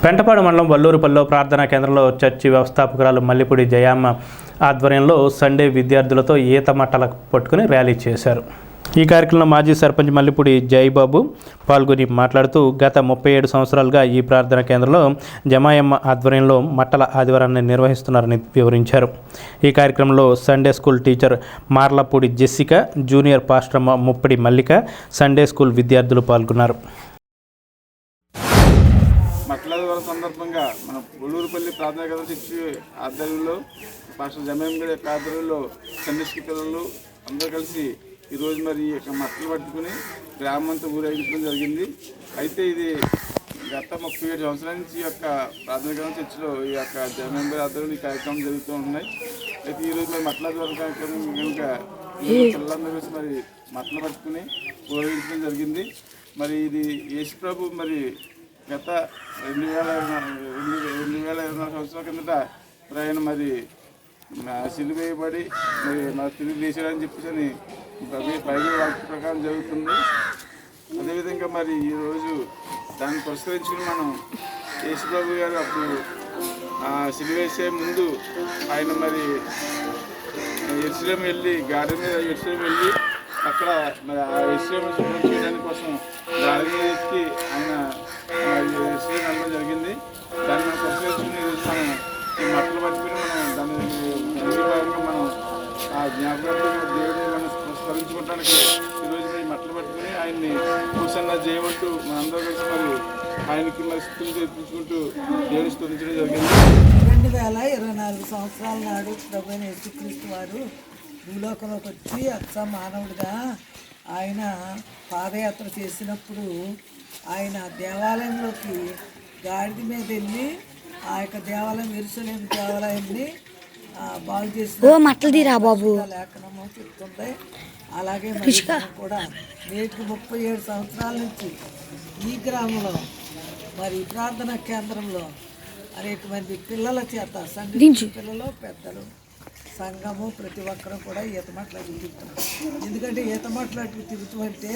పెంటపాడు మండలం వల్లూరుపల్లిలో ప్రార్థనా కేంద్రంలో చర్చి వ్యవస్థాపకురాలు మల్లిపూడి జయమ్మ ఆధ్వర్యంలో సండే విద్యార్థులతో ఈత మట్టలకు పట్టుకుని ర్యాలీ చేశారు. ఈ కార్యక్రమంలో మాజీ సర్పంచ్ మల్లిపూడి జయబాబు పాల్గొని మాట్లాడుతూ గత 37 సంవత్సరాలుగా ఈ ప్రార్థనా కేంద్రంలో జమాయమ్మ ఆధ్వర్యంలో మట్టల ఆదివారాన్ని నిర్వహిస్తున్నారని వివరించారు. ఈ కార్యక్రమంలో Sunday school teacher Marlapudi Jessica, junior pastor Muppadi Mallika, Sunday school విద్యార్థులు పాల్గొన్నారు. మట్లాదివారం సందర్భంగా మన వల్లూరుపల్లి ప్రార్థనా కేంద్రం చర్చి ఆధ్వర్యంలో పాస్టర్ జమాయమ్మ గారి ఆధ్వర్యంలో సండే స్కూల్ పిల్లలు అందరూ కలిసి ఈరోజు మరి ఈ యొక్క మట్టలు పట్టుకుని గ్రామంతో ఊరేగించడం జరిగింది. అయితే ఇది గత 37 సంవత్సరాల నుంచి ఈ యొక్క ప్రార్థనా కేంద్రం చర్చిలో ఈ యొక్క జమాయమ్మ గారి ఆధ్వర్యంలో ఈ కార్యక్రమం జరుగుతూ ఉన్నాయి. అయితే ఈరోజు మరి మట్లాదివారం కార్యక్రమం కనుక పిల్లలందరూ కలిసి మరి మట్టలు పట్టుకుని ఊరేగించడం జరిగింది. మరి ఇది యేసు ప్రభు మరి గత 2024 సంవత్సరాల కిందట ఆయన మరి సిలువ వేయబడి మరి నాకు తిరిగి లేచాడని చెప్పేసి బైబిల్ వాక్య ప్రకారం జరుగుతుంది. అదేవిధంగా మరి ఈరోజు దాన్ని పురస్కరించుకుని మనం యేసుబాబు గారు అప్పుడు సిలువ వేసే ముందు ఆయన మరి యెరూషలేము వెళ్ళి గాడి మీద యెరూషలేము వెళ్ళి అక్కడ మరి ఆ యెరూషలేము శుభ్రం చేయడానికి కోసం గాడి మీద ఎక్కి ఆయన యెరూషలేము వెళ్ళడం జరిగింది. దాన్ని మనం పురస్కరించుకుని ఈరోజు మనం ఈ మట్టలు పట్టుకుని మనం దాని భాగంగా మనం ఆ జ్ఞాపకాలు దేవుడిని మనం స్మరించుకోవడానికి ఈరోజు మరి మట్టలు పట్టుకుని ఆయన్ని కూర్చొన్న చేయమంటూ మనందరూ కలిసి మరి ఆయనకి మరి స్థుతులు చేయించుకుంటూ దేవుని స్తుతించడం జరిగింది. 2024 సంవత్సరాల నాడు ప్రభువైన యేసుక్రీస్తు వారు భూలోకంలోకి వచ్చి అచ్చ మానవుడిగా ఆయన పాదయాత్ర చేసినప్పుడు ఆయన దేవాలయంలోకి గాడిద మీద వెళ్ళి ఆ యొక్క దేవాలయం యెరూషలేము దేవాలయాన్ని బాగు చేసి లేఖనము చెప్తుంది. అలాగే కూడా నేటికి 37 సంవత్సరాల నుంచి ఈ గ్రామంలో మరి ప్రార్థనా కేంద్రంలో అనేక మంది పిల్లల చేత సంఘ పిల్లలు, పెద్దలు, సంఘము ప్రతి ఒక్కరూ కూడా ఈత మట్టలు తిరుగుతున్నారు. ఎందుకంటే ఈత మట్టలు తిరుగుతూ అంటే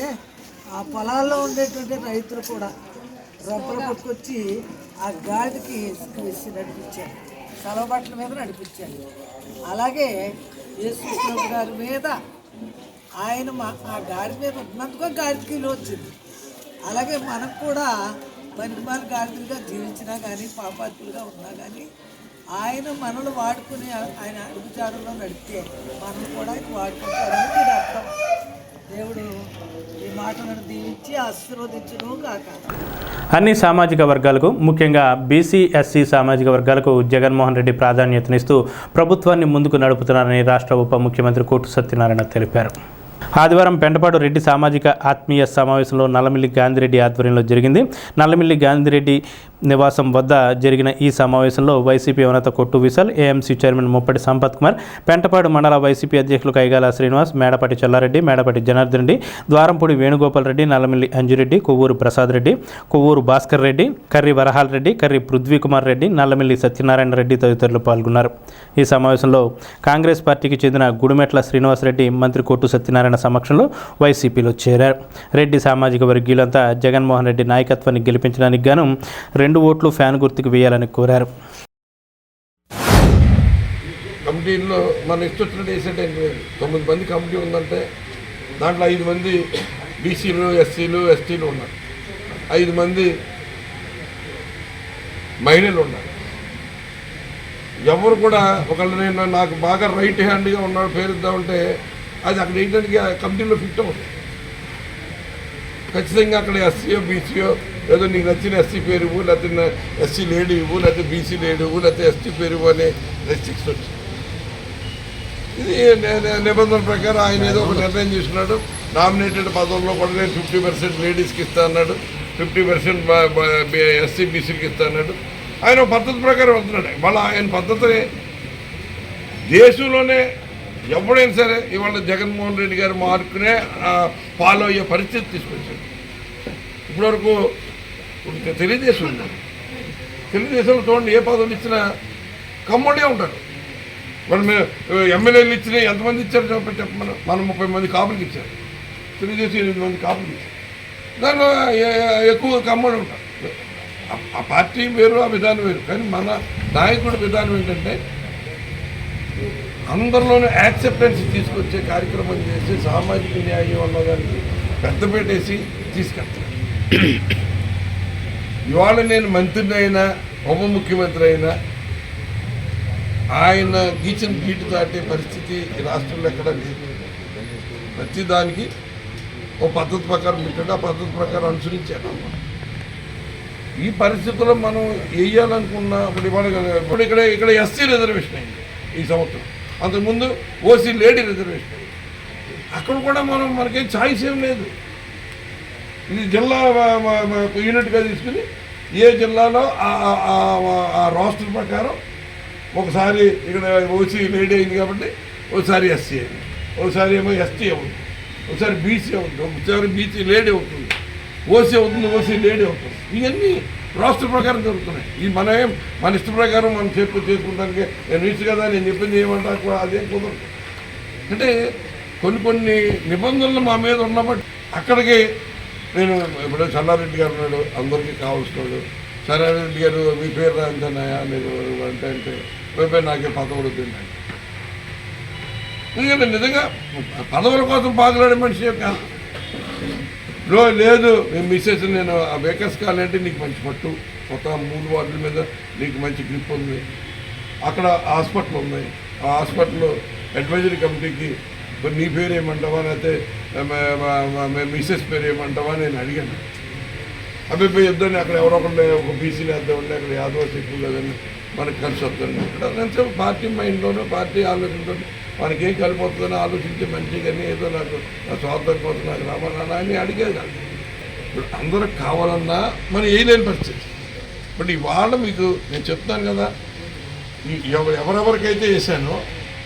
ఆ పొలాల్లో ఉండేటువంటి రైతులు కూడా రొప్పలు పట్టుకొచ్చి ఆ గాడికి వేసి నడిపించారు, సెలవు బట్టల మీద నడిపించారు. అలాగే యేసుక్రీస్తు గారి మీద ఆయన ఆ గాడి మీద ఉన్నందుకు గాడికి వచ్చింది. అలాగే మనకు కూడా పనికిమాల గాడిదలుగా జీవించినా కానీ, పాపాత్ములుగా ఉన్నా కానీ ఆయన మనల్ని వాడుకుని ఆయన అడుగుజాడల్లో నడిపితే మనం కూడా వాడుకుంటారని దీని అర్థం. దేవుడు ఈ మాటలను దీవించి ఆశీర్వదించును గాక. అన్ని సామాజిక వర్గాలకు, ముఖ్యంగా బీసీ, ఎస్సీ సామాజిక వర్గాలకు జగన్మోహన్ రెడ్డి ప్రాధాన్యతనిస్తూ ప్రభుత్వాన్ని ముందుకు నడుపుతున్నారని రాష్ట్ర ఉప ముఖ్యమంత్రి కోటు సత్యనారాయణ తెలిపారు. ఆదివారం పెంటపాడు రెడ్డి సామాజిక ఆత్మీయ సమావేశంలో నల్లమిల్లి గాంధిరెడ్డి ఆధ్వర్యంలో జరిగింది. నల్లమిల్లి గాంధిరెడ్డి నివాసం వద్ద జరిగిన ఈ సమావేశంలో వైసీపీ ఉన్నత కొట్టు విశాల్, ఏఎంసీ చైర్మన్ ముప్పటి సంపత్ కుమార్, పెంటపాడు మండల వైసీపీ అధ్యక్షులు కైగాల శ్రీనివాస్, మేడపాటి చెల్లారెడ్డి, మేడపాటి జనార్దన్ రెడ్డి, ద్వారంపూడి వేణుగోపాల్ రెడ్డి, నల్లమిల్లి అంజిరెడ్డి, కొవ్వూరు ప్రసాద్ రెడ్డి, కొవ్వూరు భాస్కర్ రెడ్డి, కర్రి వరహాల్ రెడ్డి, కర్రి పృథ్వీకుమార్ రెడ్డి, నల్లమిల్లి సత్యనారాయణ రెడ్డి తదితరులు పాల్గొన్నారు. ఈ సమావేశంలో కాంగ్రెస్ పార్టీకి చెందిన గుడిమెట్ల శ్రీనివాసరెడ్డి మంత్రి కొట్టు సత్యనారాయణ సమక్షంలో వైసీపీలో చేరారు. రెడ్డి సామాజిక వర్గీయులంతా జగన్మోహన్ రెడ్డి నాయకత్వాన్ని గెలిపించడానికి గాను 2 ఓట్లు ఫ్యాన్ గుర్తుకు వేయాలని కోరారు. కమిటీల్లో మన ఇష్టం వేసేటే 9 మంది కమిటీ ఉందంటే దాంట్లో 5 మంది బీసీలు, ఎస్సీలు, ఎస్టీలు ఉన్నారు, 5 మంది మహిళలు ఉన్నారు. ఎవరు కూడా ఒకళ్ళని నాకు బాగా రైట్ హ్యాండ్గా ఉన్నాడు పేరుద్దామంటే అది అక్కడ ఏంటంటే కమిటీలో ఫిట్ అవుతుంది. ఖచ్చితంగా అక్కడ ఎస్సీయో, బీసీయో, ఏదో నీకు నచ్చిన ఎస్సీ పేరు ఇవ్వు, లేకపోతే ఎస్సీ లేడు ఇవ్వు, లేకపోతే బీసీ లేడు ఇవ్వు, లేకపోతే ఎస్టీ పేరు ఇవ్వు అనే రెస్ట్రిక్షన్ వచ్చింది. ఇది నిబంధనల ప్రకారం ఆయన ఏదో ఒక నిర్ణయం చేసుకున్నాడు. నామినేటెడ్ పదవుల్లో కూడా నేను 50% లేడీస్కి ఇస్తా అన్నాడు, 50% ఎస్సీ, బీసీకి ఇస్తా అన్నాడు. ఆయన పద్ధతి ప్రకారం వెళ్తున్నాడు. మళ్ళీ ఆయన పద్ధతిని దేశంలోనే ఎవడైనా సరే ఇవాళ జగన్మోహన్ రెడ్డి గారు మార్కునే ఫాలో అయ్యే పరిస్థితి తీసుకొచ్చారు. ఇప్పటివరకు తెలుగుదేశం ఉంది. తెలుగుదేశంలో చూడండి, ఏ పదవులు ఇచ్చినా కమ్మడే ఉంటారు. మనం ఎమ్మెల్యేలు ఇచ్చినా ఎంతమంది ఇచ్చారు చెప్పమని, మనం 30 మంది కాపులకి ఇచ్చారు. తెలుగుదేశం 8 మంది కాపులకి ఇచ్చారు. దానిలో ఎక్కువ కమ్మడి ఉంటారు. ఆ పార్టీ వేరు, ఆ విధానం వేరు. కానీ మన నాయకుడి విధానం ఏంటంటే అందరిలోనూ యాక్సెప్టెన్స్ తీసుకొచ్చే కార్యక్రమం చేసి సామాజిక న్యాయం అన్నదానికి పెద్దపేట వేసి తీసుకెళ్తారు. ఇవాళ నేను మంత్రిని అయినా, ఉప ముఖ్యమంత్రి అయినా ఆయన గీచిన గీటు దాటే పరిస్థితి ఈ రాష్ట్రంలో ఎక్కడ లేదు. ప్రతిదానికి ఓ పద్ధతి ప్రకారం పెట్టాడు, ఆ పద్ధతి ప్రకారం అనుసరించాడు. ఈ పరిస్థితుల్లో మనం వేయాలనుకున్న ఇప్పుడు ఇక్కడ ఎస్సీ రిజర్వేషన్ అయింది ఈ సంవత్సరం. అంతకుముందు ఓసీ లేడీ రిజర్వేషన్ అయింది. అక్కడ కూడా మనకేం ఛాయిస్ ఏం లేదు. ఇది జిల్లా యూనిట్గా తీసుకుని ఏ జిల్లాలో ఆ రాష్ట్ర ప్రకారం ఒకసారి ఇక్కడ ఓసీ లేడీ అయింది కాబట్టి ఒకసారి ఎస్సీ అయింది, ఒకసారి ఏమో ఎస్టీ అవుతుంది, ఒకసారి బీసీ అవుతుంది, ఒకసారి బీసీ లేడీ అవుతుంది, ఓసీ అవుతుంది, ఓసీ లేడీ అవుతుంది. ఇవన్నీ రాష్ట్ర ప్రకారం జరుగుతున్నాయి. ఈ మన ఇష్ట ప్రకారం మనం చేసుకుంటానికి నేను ఇచ్చు కదా, నేను చెప్పింది ఏమంటా అదేం కుదరదు. అంటే కొన్ని నిబంధనలు మా మీద ఉన్నప్పుడు అక్కడికి నేను ఇప్పుడు చల్లారెడ్డి గారు ఉన్నాడు, అందరికీ కావాల్సినాడు. చల్లారెడ్డి గారు మీ పేరు రాంతన్నాయా నేను అంటే పేరు నాకే పదవులు తిన్నాను. ఎందుకంటే నిజంగా పదవుల కోసం పాకులాడే మనిషి యొక్క లేదు. మేము మిస్సెస్ నేను ఆ బేకర్స్ కావాలంటే నీకు మంచి పట్టు, కొత్త 3 వార్డుల మీద నీకు మంచి గ్రిప్ ఉంది, అక్కడ హాస్పిటల్ ఉన్నాయి, ఆ హాస్పిటల్లో అడ్వైజరీ కమిటీకి నీ పేరు ఏమంటావా, లేకపోతే మిస్సెస్ పేరు ఏమంటావా నేను అడిగాను. అభిప్రాయం ఇద్దని అక్కడ ఎవరో ఒకళ్ళు ఒక బీసీలు వేద్దామండి, అక్కడ యాదవాసి ఎక్కువ లేదని మనకు కలిసి వద్దండి. ఇక్కడ నేను పార్టీ మైండ్లోనూ పార్టీ ఆలోచనతో మనకి ఏం కలిపొస్తుందని ఆలోచించే మంచి, కానీ ఏదో నాకు నా స్వార్థం కోసం నాకు రావాలన్నా అని అడిగేది కాదు. ఇప్పుడు అందరికి కావాలన్నా మనం వేయలేని పరిస్థితి. బట్ ఇవాళ మీకు నేను చెప్తాను కదా, ఎవరెవరికైతే వేసానో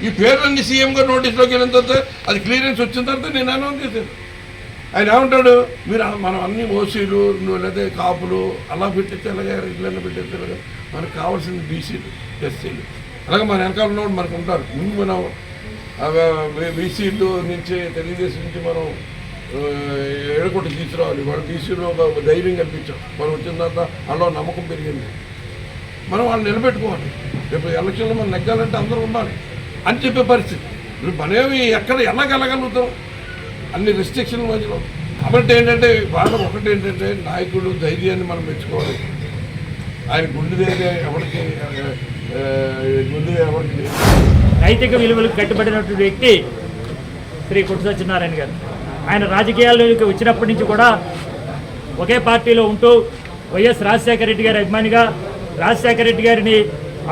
ఈ పేర్లన్నీ సీఎం గారు నోటీస్లోకి వెళ్ళిన తర్వాత అది క్లియరెన్స్ వచ్చిన తర్వాత నేను అనౌన్స్ చేశాను. ఆయన ఏమంటాడు, మీరు మనం అన్ని ఓసీలు లేదా కాపులు అలా పెట్టేస్తే ఎలాగా, ఇట్లన్నా పెట్టేస్తే ఎలాగా, మనకు కావాల్సింది బీసీలు ఎస్సీలు, అలాగే మన వెనకాల ఉన్నవాడు మనకు ఉంటారు. ముందు మనం బీసీలు నుంచి తెలుగుదేశం నుంచి మనం ఏడుకొట్టి తీసుకురావాలి. వాళ్ళు బీసీలో ధైర్యం కల్పించాం. మనం వచ్చిన తర్వాత అందులో నమ్మకం పెరిగింది. మనం వాళ్ళు నిలబెట్టుకోవాలి. రేపు ఎలక్షన్లో మనం నెగ్గాలంటే అందరూ ఉండాలి అని చెప్పే పరిస్థితి. ఇప్పుడు మనమేమి ఎక్కడ ఎలా వెళ్ళగలుగుతాం అన్ని రిస్ట్రిక్షన్ల మధ్యలో. కాబట్టి ఏంటంటే వాళ్ళ ఒకటి ఏంటంటే నాయకుడు ధైర్యాన్ని మనం మెచ్చుకోవాలి. ఆయన గుండె ధైర్యం ఎవరికి లేదు. నైతిక విలువలకు కట్టుబడినటువంటి వ్యక్తి శ్రీ కొట్టు సత్యనారాయణ గారు. ఆయన రాజకీయాల్లోకి వచ్చినప్పటి నుంచి కూడా ఒకే పార్టీలో ఉంటూ వైఎస్ రాజశేఖర రెడ్డి గారి అభిమానిగా, రాజశేఖర రెడ్డి గారిని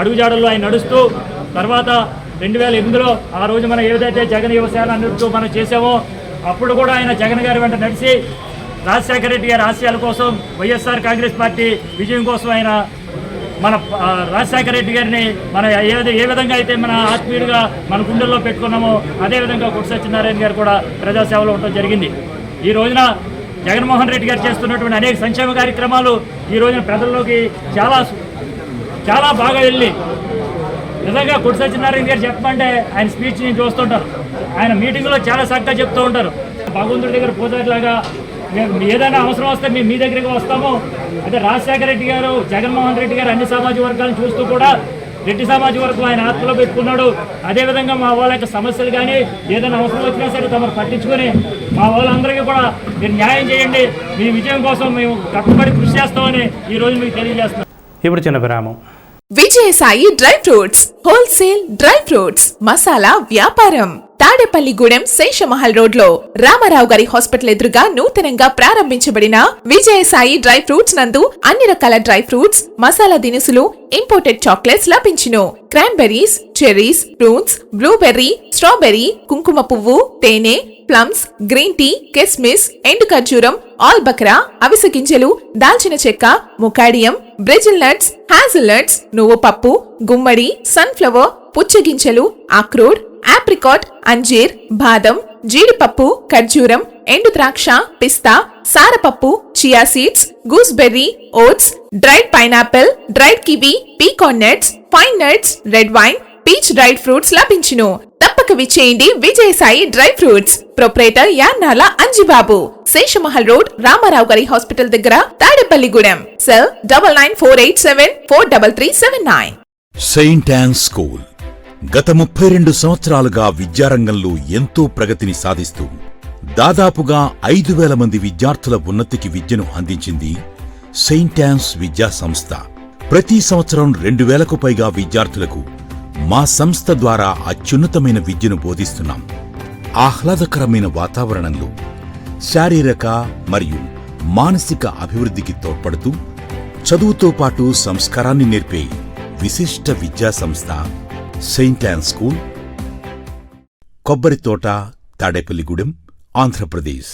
అడుగుజాడల్లో ఆయన నడుస్తూ, తర్వాత 2008లో ఆ రోజు మనం ఏదైతే జగన్ యువసేన అన్నట్టు మనం చేసామో అప్పుడు కూడా ఆయన జగన్ గారి వెంట నడిచి రాజశేఖర రెడ్డి గారి ఆశయాల కోసం, వైఎస్ఆర్ కాంగ్రెస్ పార్టీ విజయం కోసం ఆయన మన రాజశేఖర రెడ్డి గారిని మన ఏ విధంగా అయితే మన ఆత్మీయుడిగా మన గుండెల్లో పెట్టుకున్నామో అదేవిధంగా కొట్టు సత్యనారాయణ గారు కూడా ప్రజాసేవలో ఉండటం జరిగింది. ఈ రోజున జగన్మోహన్ రెడ్డి గారు చేస్తున్నటువంటి అనేక సంక్షేమ కార్యక్రమాలు ఈ రోజున ప్రజల్లోకి చాలా బాగా వెళ్ళి, నిజంగా కొట్టు సత్యనారాయణ గారు చెప్పమంటే ఆయన స్పీచ్ నేను చూస్తుంటాను. ఆయన మీటింగ్లో చాలా చక్కగా చెప్తూ ఉంటారు. భగవంతుడి దగ్గర పూజలాగా ఏదైనా అవసరం వస్తే మేము మీ దగ్గరికి వస్తాము. అయితే రాజశేఖర రెడ్డి గారు, జగన్మోహన్ రెడ్డి గారు అన్ని సామాజిక వర్గాలను చూస్తూ కూడా రెడ్డి సామాజిక వర్గం ఆయన ఆత్మలో పెట్టుకున్నాడు. అదేవిధంగా మా వాళ్ళ యొక్క సమస్యలు కానీ ఏదైనా అవసరం వచ్చినా సరే తమరు పట్టించుకొని మా వాళ్ళందరికీ కూడా మీరు న్యాయం చేయండి, మీ విజయం కోసం మేము కట్టుబడి కృషి చేస్తామని ఈ రోజు మీకు తెలియజేస్తున్నాం. ఇప్పుడు చిన్న విరామం. Vijayasai dry fruits wholesale dry fruits masala వ్యాపారం తాడేపల్లిగూడెం శేషమహల్ రోడ్ లో రామారావు గారి హాస్పిటల్ ఎదురుగా నూతనంగా ప్రారంభించబడిన విజయసాయి డ్రై ఫ్రూట్స్ నందు అన్ని రకాల డ్రై ఫ్రూట్స్, మసాలా దినుసులు, ఇంపోర్టెడ్ చాక్లెట్స్ లభించును. Cranberries, cherries, fruits, blueberry, strawberry, కుంకుమ పువ్వు, తేనె, ప్లమ్స్, గ్రీన్ టీ, కిస్మిస్, ఎండు ఖర్జూరం, ఆల్ బక్రా, అవిసె గింజలు, దాల్చిన చెక్క, ముకాడియం, బ్రెజిల్ నట్స్, హాజల్ నట్స్, నువ్వు పప్పు, గుమ్మడి, సన్ఫ్లవర్, పుచ్చగింజలు, అక్రోడ్, ఆప్రికాట్, అంజీర్, బాదం, జీడిపప్పు, ఖర్జూరం, ఎండు ద్రాక్ష, పిస్తా, సారపప్పు, chia seeds, gooseberry, oats, dried pineapple, dried kiwi, pecan nuts, pine nuts, red wine, peach dried fruits లభించును. తప్పక విచ్చేయండి Vijayasai dry fruits. Proprietor Yannala Anjibabu, Sheshamahal road, Ramarao గారి హాస్పిటల్ దగ్గర, Tadepalligudem. Cell 9948743379. Saint Ann school గత 32 సంవత్సరాలుగా విద్యారంగంలో ఎంతో ప్రగతిని సాధిస్తూ దాదాపుగా 5,000 మంది విద్యార్థుల ఉన్నతికి విద్యను అందించింది సెయింట్ యాన్స్ విద్యా సంస్థ. ప్రతి సంవత్సరం 2,000కు పైగా విద్యార్థులకు మా సంస్థ ద్వారా అత్యున్నతమైన విద్యను బోధిస్తున్నాం. ఆహ్లాదకరమైన వాతావరణంలో శారీరక మరియు మానసిక అభివృద్ధికి తోడ్పడుతూ చదువుతో పాటు సంస్కారాన్ని నేర్పే విశిష్ట విద్యా సంస్థ saint Ann school, Kobbaritota, Tadepalligudem, Andhra Pradesh.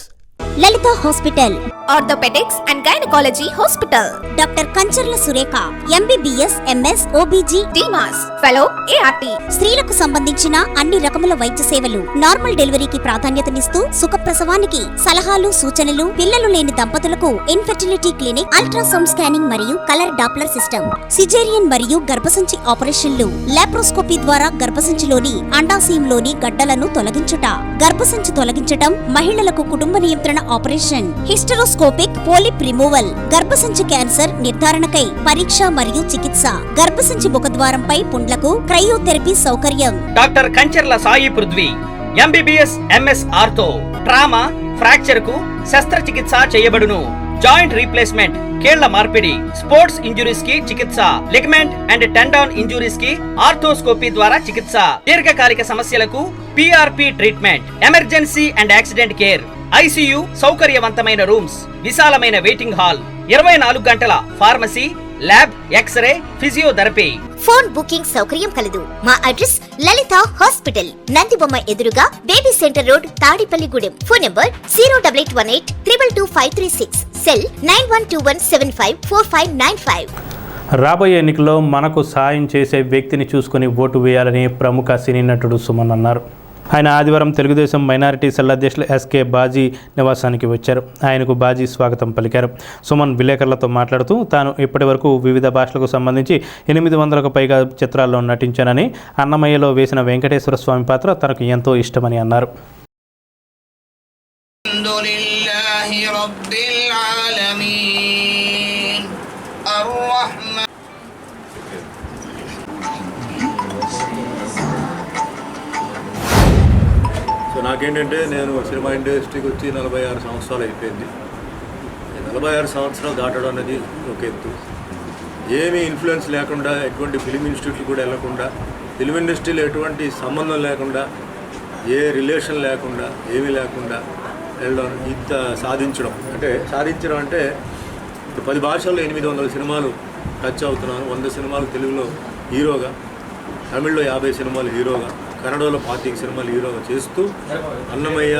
Lalitha hospital, orthopaedics and gynaecology hospital. Doctor Kancharla Surekha, MBBS, MS, OBG, DMAS, fellow, ART. స్త్రీలకు సంబంధించిన అన్ని రకముల వైద్య సేవలు, నార్మల్ డెలివరీకి ప్రాధాన్యతనిస్తూ సుఖప్రసవానికి సలహాలు, సూచనలు, పిల్లలు లేని దంపతులకు ఇన్ఫెర్టిలిటీ క్లినిక్, అల్ట్రాసౌండ్ స్కానింగ్ మరియు కలర్ డాప్లర్ సిస్టమ్, సిజేరియన్ మరియు గర్భసంచి ఆపరేషన్లు, లాప్రోస్కోపీ ద్వారా గర్భసంచిలోని అండాశయంలోని గడ్డలను తొలగించుట, గర్భసంచి తొలగించటం, మహిళలకు కుటుంబ నియంత్రణ ఆపరేషన్, హిస్టరోస్కోపిక్ పోలిప్ రిమూవల్, గర్భసంచి క్యాన్సర్ నిర్ధారణకై పరీక్ష మరియు చికిత్స, గర్భసంచి ముఖద్వారంపై పుండ్లకు క్రయోథెరపీ సౌకర్యం. Doctor Kancharla Sai Prithvi, MBBS, MS ortho, trauma, fracture కు శస్త్రచికిత్స చేయబడును. జాయింట్ రీప్లేస్మెంట్, కీళ్ల మార్పిడి, స్పోర్ట్స్ ఇంజురీస్ కి చికిత్స, లిగమెంట్ అండ్ టెండాన్ ఇంజురీస్ కి ఆర్థోస్కోపీ ద్వారా చికిత్స, దీర్ఘకాలిక సమస్యలకు PRP treatment, emergency and accident care, ICU సౌకర్యవంతమైన రూమ్స్, విశాలమైన వెయిటింగ్ హాల్, 24 గంటల pharmacy, lab, X-ray, physiotherapy. Phone booking సౌకర్యం కలదు. మా అడ్రస్ లలిత హాస్పిటల్, నందిబొమ్మ ఎదురుగా, baby centre road, Tadepalligudem. Phone number 08818222536. Cell 9121754595. రాబోయే ఎన్నికల్లో మనకు సాయం చేసే వ్యక్తిని చూసుకుని ఓటు వేయాలని ప్రముఖ సినీ నటుడు సుమన్ అన్నారు. ఆయన ఆదివారం తెలుగుదేశం మైనారిటీ సెల్ అధ్యక్షులు ఎస్కే బాజీ నివాసానికి వచ్చారు. ఆయనకు బాజీ స్వాగతం పలికారు. సుమన్ విలేకరులతో మాట్లాడుతూ తాను ఇప్పటివరకు వివిధ భాషలకు సంబంధించి 800కు పైగా చిత్రాల్లో నటించానని, అన్నమయ్యలో వేసిన వెంకటేశ్వర స్వామి పాత్ర తనకు ఎంతో ఇష్టమని అన్నారు. సో నాకేంటంటే నేను సినిమా ఇండస్ట్రీకి వచ్చి 46 సంవత్సరాలు అయిపోయింది. 46 సంవత్సరాలు దాటడం అనేది ఒక ఎత్తు. ఏమీ ఇన్ఫ్లుయెన్స్ లేకుండా, ఎటువంటి ఫిలిం ఇన్స్టిట్యూట్లు కూడా వెళ్ళకుండా, ఫిలిం ఇండస్ట్రీలో ఎటువంటి సంబంధం లేకుండా, ఏ రిలేషన్ లేకుండా, ఏమీ లేకుండా వెళ్ళడం, ఇంత సాధించడం అంటే 10 భాషల్లో 800 సినిమాలు టచ్ అవుతున్నాను. 100 సినిమాలు తెలుగులో హీరోగా, తమిళ్లో 50 సినిమాలు హీరోగా, కన్నడలో 25 సినిమాలు హీరోగా చేస్తూ, అన్నమయ్య,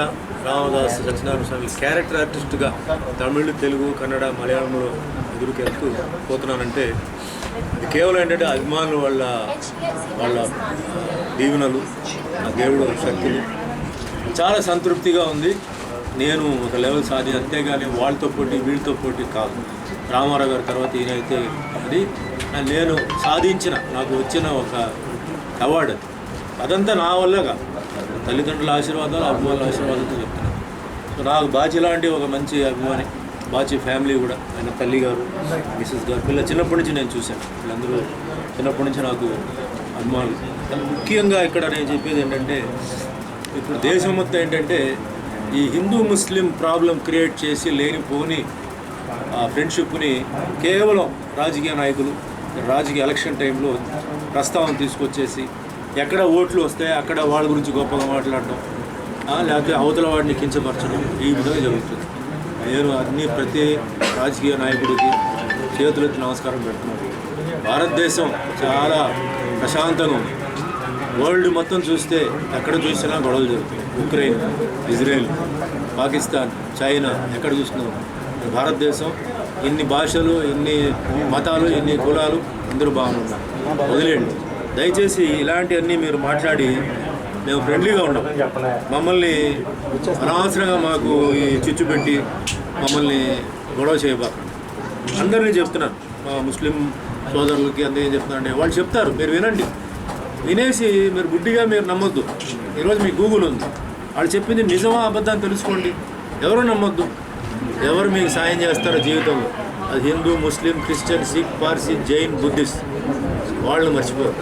రామదాస్, సత్యనారాయణ స్వామి క్యారెక్టర్ ఆర్టిస్ట్గా తమిళ్, తెలుగు, కన్నడ, మలయాళంలో ఎదురుకెళ్తూ పోతున్నానంటే అది కేవలం ఏంటంటే అభిమానులు వాళ్ళ దీవెనలు, ఆ దేవుడు శక్తులు. చాలా సంతృప్తిగా ఉంది. నేను ఒక లెవెల్ సాధి, అంతేగాని వాళ్ళతో పోటీ వీళ్ళతో పోటీ కాదు. రామారావు గారి తర్వాత ఈయన అయితే అది నేను సాధించిన, నాకు వచ్చిన ఒక అవార్డు. అదంతా నా వల్ల కాదు, తల్లిదండ్రుల ఆశీర్వాదాలు, అభిమానుల ఆశీర్వాదాలతో చెప్తున్నాను. సో నాకు బాచి లాంటి ఒక మంచి అభిమాని, బాచి ఫ్యామిలీ కూడా, ఆయన తల్లి గారు, మిసెస్ గారు, పిల్లలు చిన్నప్పటి నుంచి నేను చూశాను. వీళ్ళందరూ చిన్నప్పటి నుంచి నాకు అభిమానులు. ముఖ్యంగా ఇక్కడ నేను చెప్పేది ఏంటంటే, ఇప్పుడు దేశం మొత్తం ఏంటంటే ఈ హిందూ ముస్లిం ప్రాబ్లం క్రియేట్ చేసి లేనిపోని ఫ్రెండ్షిప్ని కేవలం రాజకీయ నాయకులు రాజకీయ ఎలక్షన్ టైంలో ప్రస్తావన తీసుకొచ్చేసి ఎక్కడ ఓట్లు వస్తాయి అక్కడ వాళ్ళ గురించి గొప్పగా మాట్లాడడం, లేకపోతే అవతల వాడిని కించపరచడం, ఈ విధంగా జరుగుతుంది. నేను ప్రతి రాజకీయ నాయకుడికి చేతులెత్తి నమస్కారం పెడుతున్నాను. భారతదేశం చాలా ప్రశాంతంగా ఉంది. వరల్డ్ మొత్తం చూస్తే ఎక్కడ చూసినా గొడవలు జరుగుతాయి. ఉక్రెయిన్, ఇజ్రాయెల్, పాకిస్తాన్, చైనా, ఎక్కడ చూసినా. భారతదేశం ఇన్ని భాషలు, ఇన్ని మతాలు, ఇన్ని కులాలు, అందరూ బాగున్నారు. వదిలేండి. దయచేసి ఇలాంటివన్నీ మీరు మాట్లాడి మేము ఫ్రెండ్లీగా ఉన్నాం, మమ్మల్ని అనవసరంగా మాకు ఈ చిచ్చు పెట్టి మమ్మల్ని గొడవ చేయబాకండి. అందరినీ చెప్తున్నాను, మా ముస్లిం సోదరులకి అందరూ ఏం చెప్తున్నారంటే వాళ్ళు చెప్తారు, మీరు వినండి. వినేసి మీరు గుడ్డిగా మీరు నమ్మొద్దు. ఈరోజు మీకు గూగుల్ ఉంది, వాళ్ళు చెప్పింది నిజమా అబద్ధాన్ని తెలుసుకోండి. ఎవరు నమ్మొద్దు. ఎవరు మీకు సాయం చేస్తారో జీవితంలో, అది Hindu, Muslim, Christian, Sikh, Parsi, Jain, Buddhist, వాళ్ళు మర్చిపోరు.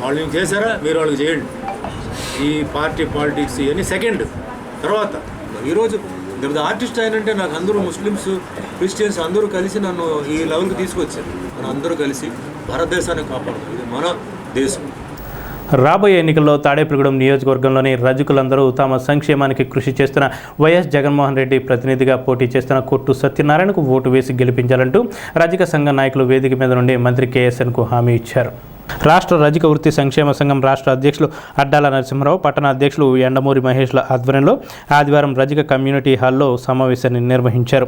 వాళ్ళు మీకు చేశారా, మీరు వాళ్ళకి చేయండి. ఈ పార్టీ పాలిటిక్స్ ఇవన్నీ సెకండ్ తర్వాత. ఈరోజు పెద్ద ఆర్టిస్ట్ అయినంటే నాకు అందరూ ముస్లిమ్స్, క్రిస్టియన్స్ అందరూ కలిసి నన్ను ఈ లెవెల్కి తీసుకొచ్చారు. మనం అందరూ కలిసి భారతదేశాన్ని కాపాడుతాం, ఇది మన దేశం. రాబోయే ఎన్నికల్లో తాడేపల్లిగూడెం నియోజకవర్గంలోని రజకులందరూ తమ సంక్షేమానికి కృషి చేస్తున్న వైఎస్ జగన్మోహన్ రెడ్డి ప్రతినిధిగా పోటీ చేస్తున్న కొట్టు సత్యనారాయణకు ఓటు వేసి గెలిపించాలంటూ రజక సంఘ నాయకులు వేదిక మీద నుండి మంత్రి కేఎస్ఎన్కు హామీ ఇచ్చారు. రాష్ట్ర రజక వృత్తి సంక్షేమ సంఘం రాష్ట్ర అధ్యక్షులు అడ్డాల నరసింహరావు, పట్టణ అధ్యక్షులు ఎండమూరి మహేష్ల ఆధ్వర్యంలో ఆదివారం రజక కమ్యూనిటీ హాల్లో సమావేశాన్ని నిర్వహించారు.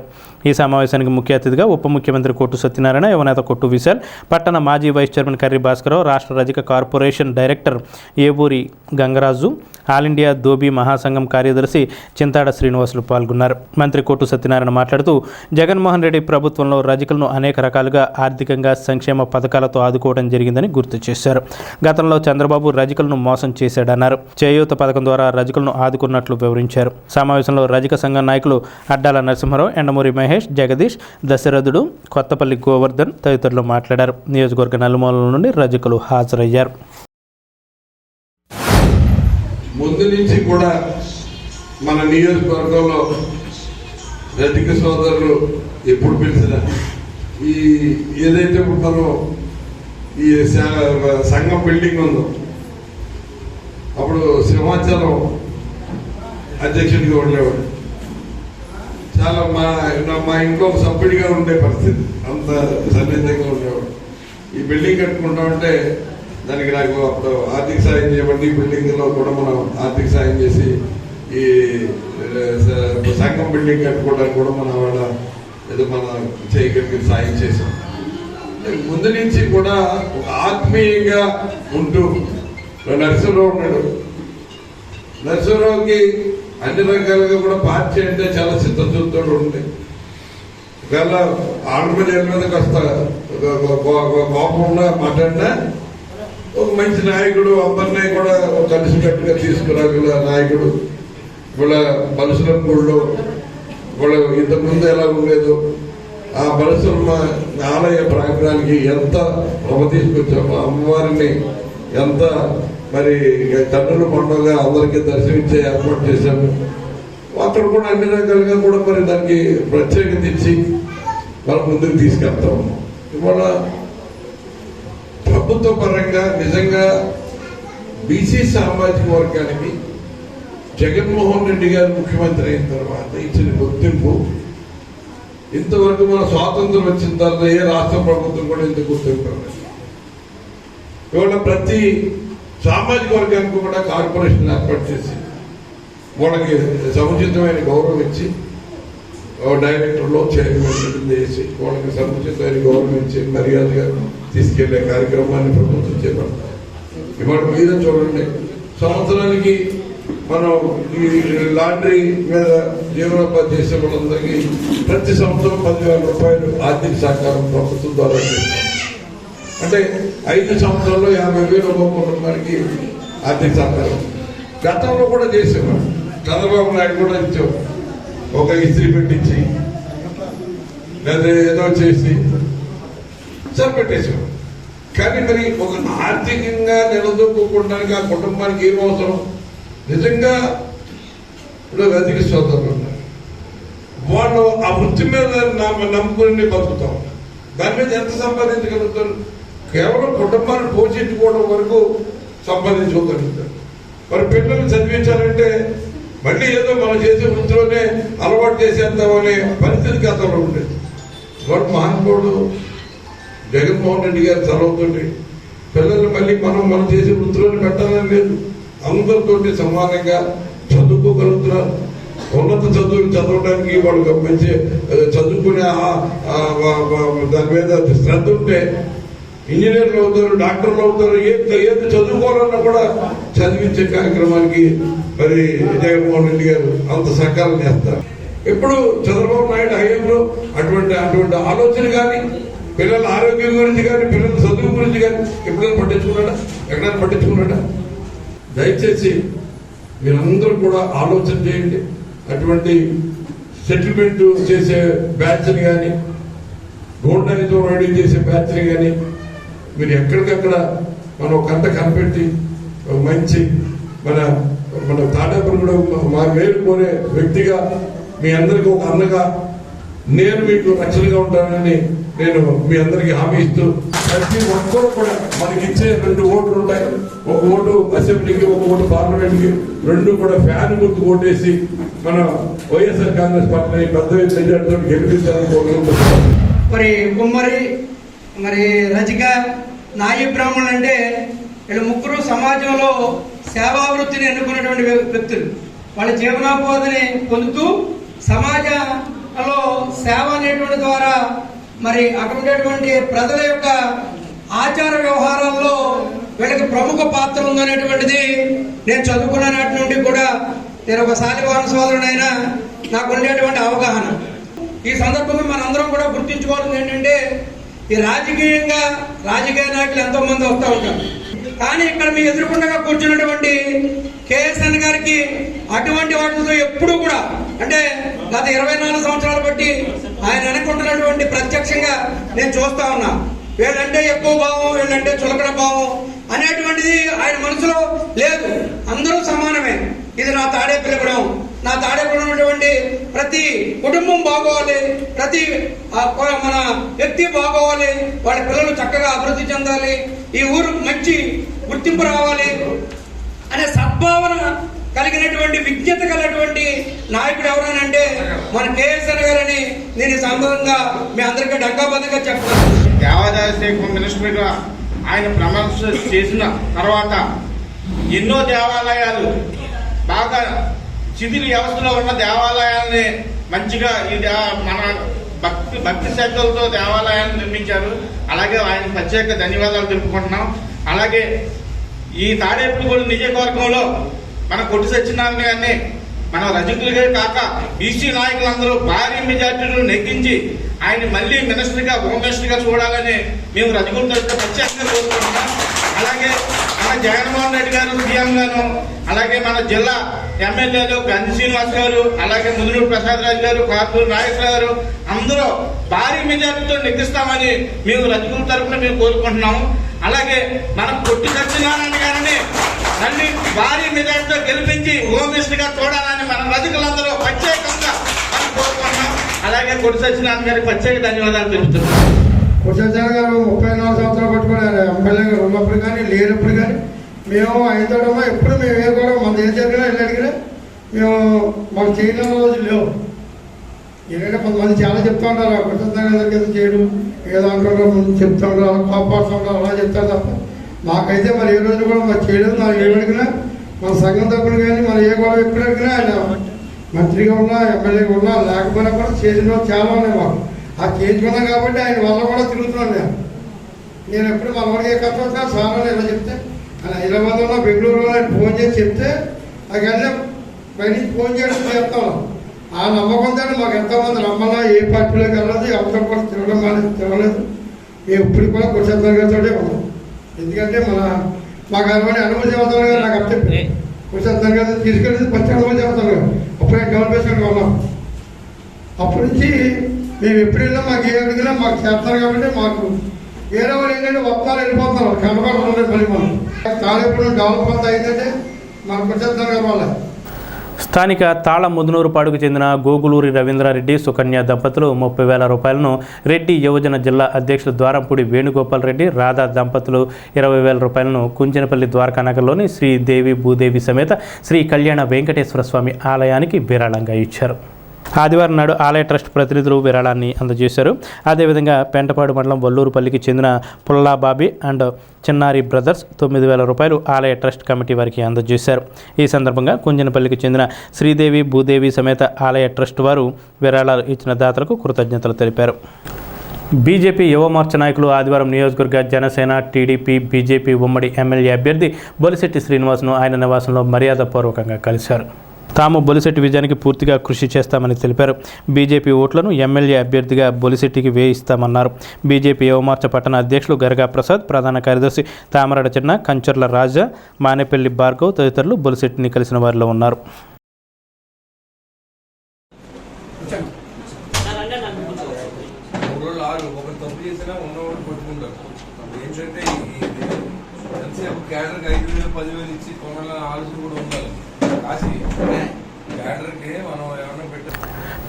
ఈ సమావేశానికి ముఖ్య అతిథిగా ఉప ముఖ్యమంత్రి కొట్టు సత్యనారాయణ, యువనేత కొట్టు విశాల్, పట్టణ మాజీ వైస్ చైర్మన్ కర్రి భాస్కరరావు, రాష్ట్ర Rajaka corporation director Eburi Gangaraju, all India Dhobi Mahasangham కార్యదర్శి చింతాడ శ్రీనివాసులు పాల్గొన్నారు. మంత్రి కొట్టు సత్యనారాయణ మాట్లాడుతూ జగన్మోహన్ రెడ్డి ప్రభుత్వంలో రజకులను అనేక రకాలుగా ఆర్థికంగా సంక్షేమ పథకాలతో ఆదుకోవడం జరిగిందని గుర్తు చేశారు. గతంలో చంద్రబాబు రజకులను మోసం చేశాడన్నారు. చేయూత పథకం ద్వారా రజకులను ఆదుకున్నట్లు వివరించారు. సమావేశంలో రజక సంఘం నాయకులు అడ్డాల నరసింహరావు, ఎండమూరి మహేష్, జగదీష్, దశరథుడు, కొత్తపల్లి గోవర్ధన్ తదితరులు మాట్లాడారు. నియోజకవర్గ నలుమూలల నుండి రజకులు హాజరయ్యారు. ముందు నుంచి కూడా మన నియోజకవర్గంలో రజక సోదరులు ఎప్పుడు పిలిచిన ఈ ఏదైతే ఇప్పుడు మనం ఈ సంఘం బిల్డింగ్ ఉందో అప్పుడు సింహాచలం అధ్యక్షుడిగా ఉండేవాడు. చాలా మా ఇంట్లో సభ్యుడిగా ఉండే పరిస్థితి, అంత సన్నిహితంగా ఉండేవాడు. ఈ బిల్డింగ్ కట్టుకుంటామంటే దానికి నాకు ఆర్థిక సాయం చేయబడి ఈ బిల్డింగ్లో కూడా మనం ఆర్థిక సాయం చేసి ఈ సంఘం బిల్డింగ్ కట్టుకోవడానికి కూడా మన వాళ్ళ ఏదో మన చేయగలిగి సాయం చేసాం. ముందు నుంచి కూడా ఆత్మీయంగా ఉంటూ నరసింహరావు ఉన్నాడు. నరసింహరావుకి అన్ని రకాలుగా కూడా పార్టీ అంటే చాలా చిత్తశుద్ధితో ఉంది. ఒకవేళ ఆంధ్రప్రదేశ్ మీద కాస్త కోపంగా మాట్లాడినా ఒక మంచి నాయకుడు, అందరినీ కూడా కలిసికట్టుగా తీసుకురాగల నాయకుడు. వాళ్ళ బలుసుల గుళ్ళో వాళ్ళ ఇంతకుముందు ఎలా ఉండేదో ఆ బలుసుల ఆలయ ప్రాంగణానికి ఎంత తీసుకొచ్చామో, అమ్మవారిని ఎంత మరి కన్నుల పండుగ అందరికీ దర్శనమిచ్చే ఏర్పాటు చేశాము. అక్కడ కూడా అన్ని రకాలుగా కూడా మరి దానికి ప్రత్యేకత ఇచ్చి మనం ముందుకు తీసుకెళ్తాము. ఇవాళ ప్రభుత్వ పరంగా నిజంగా బీసీ సామాజిక వర్గానికి జగన్మోహన్ రెడ్డి గారు ముఖ్యమంత్రి అయిన తర్వాత ఇచ్చిన గుర్తింపు ఇంతవరకు మన స్వాతంత్రం వచ్చిన తర్వాత ఏ రాష్ట్ర ప్రభుత్వం కూడా ఇంత గుర్తింపు లేదు. ఇవాళ ప్రతి సామాజిక వర్గానికి కూడా కార్పొరేషన్ ఏర్పాటు చేసి వాళ్ళకి సముచితమైన గౌరవం ఇచ్చి డైరెక్టర్లో చైర్మన్ చేసి వాళ్ళకి సముచితమైన గౌరవం ఇచ్చి మర్యాదగా తీసుకెళ్లే కార్యక్రమాన్ని ప్రభుత్వం చేపడతారు. ఇవాళ మీరే చూడండి, సంవత్సరానికి మనం ఈ లాండ్రీ మీద జీవనోపాధి చేసే వాళ్ళందరికీ ప్రతి సంవత్సరం 10,000 రూపాయలు ఆర్థిక సహకారం ప్రభుత్వం ద్వారా చేస్తాం. అంటే 5 సంవత్సరాల్లో 50,000 ఒక్కొక్క కుటుంబానికి ఆర్థిక సహకారం గతంలో కూడా చేసేవాడు. చంద్రబాబు నాయుడు కూడా ఇచ్చాం, ఒక ఇస్త్రీ పెట్టించి లేదా ఏదో చేసి సరిపెట్టేసాం. కానీ మరి ఒక ఆర్థికంగా నిలదొక్కుకోవడానికి ఆ కుటుంబానికి ఏం అవసరం? నిజంగా ఇప్పుడు రజక సోదరులు ఉన్నారు, వాళ్ళు ఆ వృత్తి మీద నమ్ముకుని బతుకుతాం. దాని మీద ఎంత సంపాదించగలుగుతారు? కేవలం కుటుంబాన్ని పోషించుకోవడం వరకు సంపాదించుకోగలుగుతారు. మరి పిల్లల్ని చదివించాలంటే మళ్ళీ ఏదో మనం చేసే వృత్తిలోనే అలవాటు చేసేద్దామనే పరిస్థితి గతంలో ఉండేది. వాడు మహానుభావుడు జగన్మోహన్ రెడ్డి గారు చదవుతుంది పిల్లల్ని మళ్ళీ మనం చేసే వృత్తిలోనే పెట్టాలని లేదు. అందరితో సమానంగా చదువుకోగలుగుతున్నారు. ఉన్నత చదువులు చదవడానికి వాళ్ళకి మంచి చదువుకునే దాని మీద శ్రద్ధ ఉంటే ఇంజనీర్లు అవుతారు, డాక్టర్లు అవుతారు, ఏది చదువుకోవాలన్నా కూడా చదివించే కార్యక్రమానికి మరి జగన్మోహన్ రెడ్డి గారు అంత సహకారం చేస్తారు. ఎప్పుడు చంద్రబాబు నాయుడు హయాంలో అటువంటి ఆలోచన కానీ, పిల్లల ఆరోగ్యం గురించి కానీ, పిల్లల చదువు గురించి కానీ ఎప్పుడైనా పట్టించుకున్నాడా? ఎక్కడైనా పట్టించుకున్నాడా? దయచేసి మీరందరూ కూడా ఆలోచన చేయండి. అటువంటి సెటిల్మెంట్ చేసే బ్యాచ్ని కానీ, గోల్డెన్తో రెడీ చేసే బ్యాచ్ని కానీ మీరు ఎక్కడికక్కడ మనం కంట కనిపెట్టి మంచి మన తాడేపల్లి కూడా మా మేలు కోరే వ్యక్తిగా మీ అందరికీ ఒక అన్నగా నేను మీకు రక్షణగా ఉంటానని నేను మీ అందరికీ హామీ ఇస్తూ, ప్రతి ఒక్కరు కూడా మనకి ఇచ్చే 2 ఓట్లు ఉంటాయి. ఒక ఓటు అసెంబ్లీకి, ఒక ఓటు పార్లమెంట్కి, 2 కూడా ఫ్యాన్ గుర్తు ఓటేసి మన వైఎస్ఆర్ కాంగ్రెస్ పార్టీని పెద్ద మెజార్టీతో గెలిపించాలని కోరుకుంటున్నాను. మరి రజిక, నాయి బ్రాహ్మణులు అంటే వీళ్ళు ముగ్గురు సమాజంలో సేవా వృత్తిని ఎన్నుకున్నటువంటి వ్యక్తులు. వాళ్ళ జీవనోపాధిని పొందుతూ సమాజంలో సేవ అనేటువంటి ద్వారా మరి అక్కడ ఉండేటువంటి ప్రజల యొక్క ఆచార వ్యవహారాల్లో వీళ్ళకి ప్రముఖ పాత్ర ఉందనేటువంటిది నేను చదువుకున్న నాటి నుండి కూడా నేను ఒక శాలివాహన సోదరునైనా నాకు ఉండేటువంటి అవగాహన. ఈ సందర్భంగా మనందరం కూడా గుర్తించుకోవాల్సింది ఏంటంటే, ఈ రాజకీయ నాయకులు ఎంతో మంది వస్తూ ఉంటారు. కానీ ఇక్కడ మీ ఎదురుకుండా కూర్చున్నటువంటి కేఎస్ఎన్ గారికి అటువంటి వాటితో ఎప్పుడు కూడా, అంటే గత 24 సంవత్సరాలు బట్టి ఆయన అనుకుంటున్నటువంటి ప్రత్యక్షంగా నేను చూస్తా ఉన్నా. వీళ్ళంటే ఎక్కువ భావం, వీళ్ళంటే చులకన భావం అనేటువంటిది ఆయన మనసులో లేదు. అందరూ సమానమే. ఇది నా తాడేపల్లిగూడెం. నా తాడేపల్లి ఉన్నటువంటి ప్రతి కుటుంబం బాగోవాలి, ప్రతి మన వ్యక్తి బాగోవాలి, వాళ్ళ పిల్లలు చక్కగా అభివృద్ధి చెందాలి, ఈ ఊరు మంచి గుర్తింపు రావాలి అనే సద్భావన కలిగినటువంటి విజ్ఞత కలిగినటువంటి నాయకుడు ఎవరనంటే మన కేఎస్ఆర్ గారని నేను ఈ సందర్భంగా మీ అందరికీ డంకాబద్ధంగా చెప్తాను. దేవాదాయ శాఖ మినిస్టర్గా ఆయన ప్రమాణ చేసిన తర్వాత ఎన్నో దేవాలయాలు బాగా శిథిల వ్యవస్థలో ఉన్న దేవాలయాల్ని మంచిగా మన భక్తి శ్రద్ధలతో దేవాలయాన్ని నిర్మించారు. అలాగే ఆయన ప్రత్యేక ధన్యవాదాలు తెలుపుకుంటున్నాం. అలాగే ఈ తాడేపల్లిగూడెం నియోజకవర్గంలో మన కొట్టి సత్యనారాయణ గారిని మన రజకులుగా కాక బీసీ నాయకులందరూ భారీ మెజార్టీలు నెగ్గించి ఆయన మళ్ళీ మినిస్టర్గా, హోమ్ మినిస్టర్గా చూడాలని మేము రజకుల తరఫున ప్రత్యేకంగా కోరుకుంటున్నాం. అలాగే మన జగన్మోహన్ రెడ్డి గారు సీఎం గాను, అలాగే మన జిల్లా ఎమ్మెల్యేలు గంధి శ్రీనివాస్ గారు, అలాగే ముదునూరు ప్రసాద్ రాజు గారు, కార్పూర్ నాగేశ్వర గారు అందరూ భారీ మెజార్టీతో నెగ్గిస్తామని మేము రజకుల తరఫున మేము కోరుకుంటున్నాము. అలాగే మనం కొట్టి సత్యనారాయణ గారిని మళ్ళీ భారీ మెజార్టీతో గెలిపించి హోమ్ మినిస్టర్గా చూడాలని మన రజకులందరూ ప్రత్యేకంగా మనం కోరుకుంటున్నాం. అలాగే కొట్టి సత్యనారాయణ గారికి ప్రత్యేక ధన్యవాదాలు తెలుపుతున్నాం. కొట్టి సత్యనారాయణ గారు 34 సంవత్సరాలు పట్టుకున్నారు. ఎమ్మెల్యే గారు ఉన్నప్పుడు కానీ లేనప్పుడు కానీ మేము అయితేమో ఎప్పుడు మేము ఏ కూడా మన ఏం జరిగినా వెళ్ళి అడిగినా మేము మాకు చేయలేని రోజులు లేవు. ఎందుకంటే కొంతమంది చాలా చెప్తా ఉంటారు, కొట్టి సత్యనారాయణ గారికి ఏదో చేయడం ఏదో అంటారు, ముందు చెప్తా ఉంటారు, అలా కాపాడుతూ ఉంటారు, అలా చెప్తారు తప్ప మాకైతే మరి ఏ రోజు కూడా మాకు చేయలేదు. నాకు ఏమడిగినా మన సంఘం తప్పులు కానీ మన ఏ గొడవ ఎప్పుడు అడిగినా ఆయన మంత్రిగా ఉన్నా, ఎమ్మెల్యేగా ఉన్నా, లేకపోయినా కూడా చేసిన రోజు చాలా ఉన్నాయి. మాకు ఆ చేయించుకున్నాం కాబట్టి ఆయన వల్ల కూడా తిరుగుతున్నాను. నేను ఎప్పుడు మన వాడికి ఏ కష్టం వచ్చినా సార్ ఇలా చెప్తే ఆయన హైదరాబాద్లో బెంగళూరులో ఆయన ఫోన్ చేసి చెప్తే అక్కడనే బయట ఫోన్ చేయడం చేస్తాం. ఆ నమ్మకంతో మాకు ఎంతోమంది రమ్మన్నా ఏ పార్టీలోకి వెళ్ళదు, ఎవరితో కూడా తిరగలేదు. మేము ఇప్పుడు కూడా కొట్టి గారితో ఉన్నాం. ఎందుకంటే మాకు అటువంటి అనుమతి చెబుతాను కదా, నాకు అప్పచెప్పి కొట్టి గారు తీసుకెళ్ళి పచ్చి అనుమతి చెబుతాను కదా, అప్పుడే గవర్నమెంట్ ఉన్నాం. అప్పటి నుంచి మేము ఎప్పుడు వెళ్ళినా మాకు ఏ అడిగినా మాకు చేస్తాం. కాబట్టి మాకు వేరే వాళ్ళు ఏంటంటే వస్తాలు వెళ్ళిపోతున్నారు, కనబడుతుంది. మళ్ళీ మనం తాడేపల్లి డెవలప్మెంట్ అయిందంటే మనకు కొట్టి గారు వాళ్ళ స్థానిక తాళ ముదునూరుపాడుకు చెందిన గోగులూరి రవీంద్రారెడ్డి, సుకన్య దంపతులు 30,000 రూపాయలను రెడ్డి యువజన జిల్లా అధ్యక్షులు ద్వారంపూడి వేణుగోపాల్ రెడ్డి, రాధా దంపతులు 20,000 రూపాయలను కుంచెనపల్లి ద్వారకానగర్లోని శ్రీదేవి భూదేవి సమేత శ్రీ కళ్యాణ వెంకటేశ్వర స్వామి ఆలయానికి విరాళంగా ఇచ్చారు. ఆదివారం నాడు ఆలయ ట్రస్ట్ ప్రతినిధులు విరాళాన్ని అందజేశారు. అదేవిధంగా పెంటపాడు మండలం వల్లూరుపల్లికి చెందిన పుల్లాబాబీ అండ్ చిన్నారి బ్రదర్స్ 9,000 రూపాయలు ఆలయ ట్రస్ట్ కమిటీ వారికి అందజేశారు. ఈ సందర్భంగా కుంజనపల్లికి చెందిన శ్రీదేవి భూదేవి సమేత ఆలయ ట్రస్ట్ వారు విరాళాలు ఇచ్చిన దాతలకు కృతజ్ఞతలు తెలిపారు. బీజేపీ యువ మోర్చా నాయకులు ఆదివారం నియోజకవర్గ జనసేన, టీడీపీ, బీజేపీ ఉమ్మడి ఎమ్మెల్యే అభ్యర్థి బొలిశెట్టి శ్రీనివాస్ను ఆయన నివాసంలో మర్యాదపూర్వకంగా కలిశారు. తాము బొలిశెట్టి విజయానికి పూర్తిగా కృషి చేస్తామని తెలిపారు. బీజేపీ ఓట్లను ఎమ్మెల్యే అభ్యర్థిగా బొలిశెట్టికి వేయిస్తామన్నారు. బీజేపీ యువమోర్చా పట్టణ అధ్యక్షులు గరగా ప్రసాద్, ప్రధాన కార్యదర్శి తామరడ చిన్న, కంచర్ల రాజా, మానేపల్లి భార్గవ్ తదితరులు బొలిశెట్టిని కలిసిన వారిలో ఉన్నారు.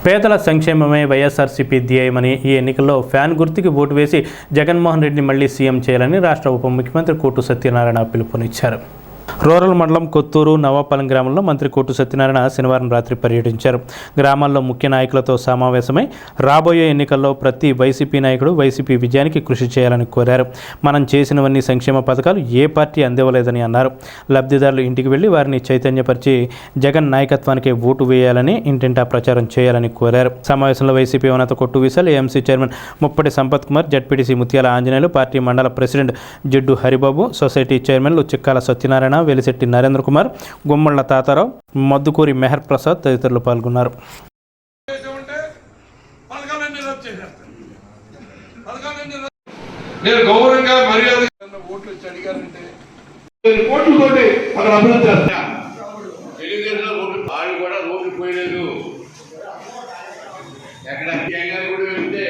పేదల సంక్షేమమే వైఎస్ఆర్సీపీ ధ్యేయమని, ఈ ఎన్నికల్లో ఫ్యాన్ గుర్తుకి ఓటు వేసి జగన్మోహన్ రెడ్డిని మళ్లీ సీఎం చేయాలని రాష్ట్ర ఉప ముఖ్యమంత్రి కోట్టు సత్యనారాయణ పిలుపునిచ్చారు. రూరల్ మండలం కొత్తూరు నవాపాలెం గ్రామంలో మంత్రి కోట్టు సత్యనారాయణ శనివారం రాత్రి పర్యటించారు. గ్రామాల్లో ముఖ్య నాయకులతో సమావేశమై రాబోయే ఎన్నికల్లో ప్రతి వైసీపీ నాయకుడు వైసీపీ విజయానికి కృషి చేయాలని కోరారు. మనం చేసినవన్నీ సంక్షేమ పథకాలు ఏ పార్టీ అందివ్వలేదని అన్నారు. లబ్ధిదారులు ఇంటికి వెళ్లి వారిని చైతన్యపరిచి జగన్ నాయకత్వానికి ఓటు వేయాలని, ఇంటింటా ప్రచారం చేయాలని కోరారు. సమావేశంలో వైసీపీ ఉన్నత కొట్టు Vishal, AMC chairman ముప్పటి Sampath Kumar, ZPTC ముత్యాల ఆంజనేయులు, పార్టీ మండల ప్రెసిడెంట్ జిడ్డు హరిబాబు, సొసైటీ చైర్మన్లు చిక్కాల సత్యనారాయణ, వెలిశెట్టి నరేంద్ర కుమార్, గుమ్మళ్ళ తాతారావు, మద్దుకూరి మెహర్ ప్రసాద్ తదితరులు పాల్గొన్నారు. నేను గౌరవంగా మర్యాద ఓట్లు ఇచ్చి అడిగారంటే కోట్లతోటి అక్కడ అభివృద్ధి చేస్తా. వాళ్ళు కూడా రోడ్లు పోయలేదు. ఎక్కడ కూడా వెళ్తే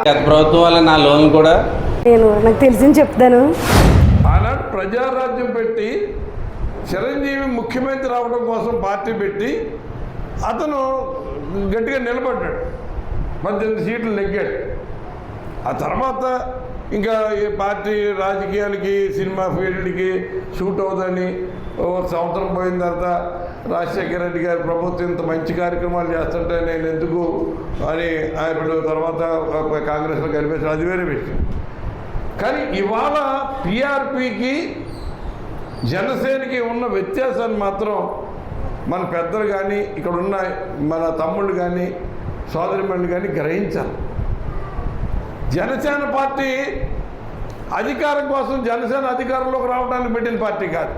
గత ప్రభుత్వం వల్ల నా లోన్ కూడా నాకు తెలిసింది చెప్తాను. ఆనాడు ప్రజారాజ్యం పెట్టి చిరంజీవి ముఖ్యమంత్రి రావడం కోసం పార్టీ పెట్టి అతను గట్టిగా నిలబడ్డాడు. 18 సీట్లు నెగ్గాడు. ఆ తర్వాత ఇంకా ఈ పార్టీ రాజకీయాలకి, సినిమా ఫీల్డ్కి సూట్ అవుతుందని సంవత్సరం పోయిన తర్వాత రాజశేఖర రెడ్డి గారి ప్రభుత్వం ఇంత మంచి కార్యక్రమాలు చేస్తుంటే నేను ఎందుకు అని ఇప్పుడు తర్వాత కాంగ్రెస్లో కలిపేసి అది వేరే విషయం. కానీ ఇవాళ టీఆర్పీకి జనసేనకి ఉన్న వ్యత్యాసాన్ని మాత్రం మన పెద్దలు కానీ, ఇక్కడ ఉన్న మన తమ్ముళ్ళు కానీ, సోదరిమణులు కానీ గ్రహించాలి. జనసేన పార్టీ అధికారం కోసం, జనసేన అధికారంలోకి రావడానికి పెట్టిన పార్టీ కాదు.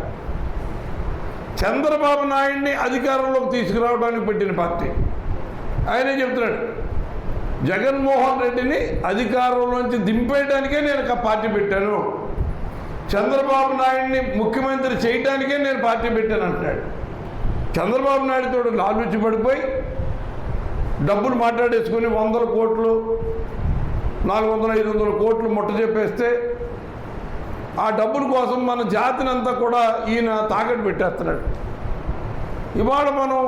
చంద్రబాబు నాయుడిని అధికారంలోకి తీసుకురావడానికి పెట్టిన పార్టీ. ఆయనే చెప్తున్నాడు, జగన్మోహన్ రెడ్డిని అధికారంలోంచి దింపేయడానికే నేను పార్టీ పెట్టాను, చంద్రబాబు నాయుడిని ముఖ్యమంత్రి చేయడానికే నేను పార్టీ పెట్టాను అంటున్నాడు. చంద్రబాబు నాయుడుతో లాలూచి పడిపోయి డబ్బులు మాట్లాడేసుకుని 100 కోట్లు 400-500 కోట్లు ముట్ట చెప్పేస్తే ఆ డబ్బుల కోసం మన జాతినంతా కూడా ఈయన తాకట్టు పెట్టేస్తున్నాడు. ఇవాళ మనం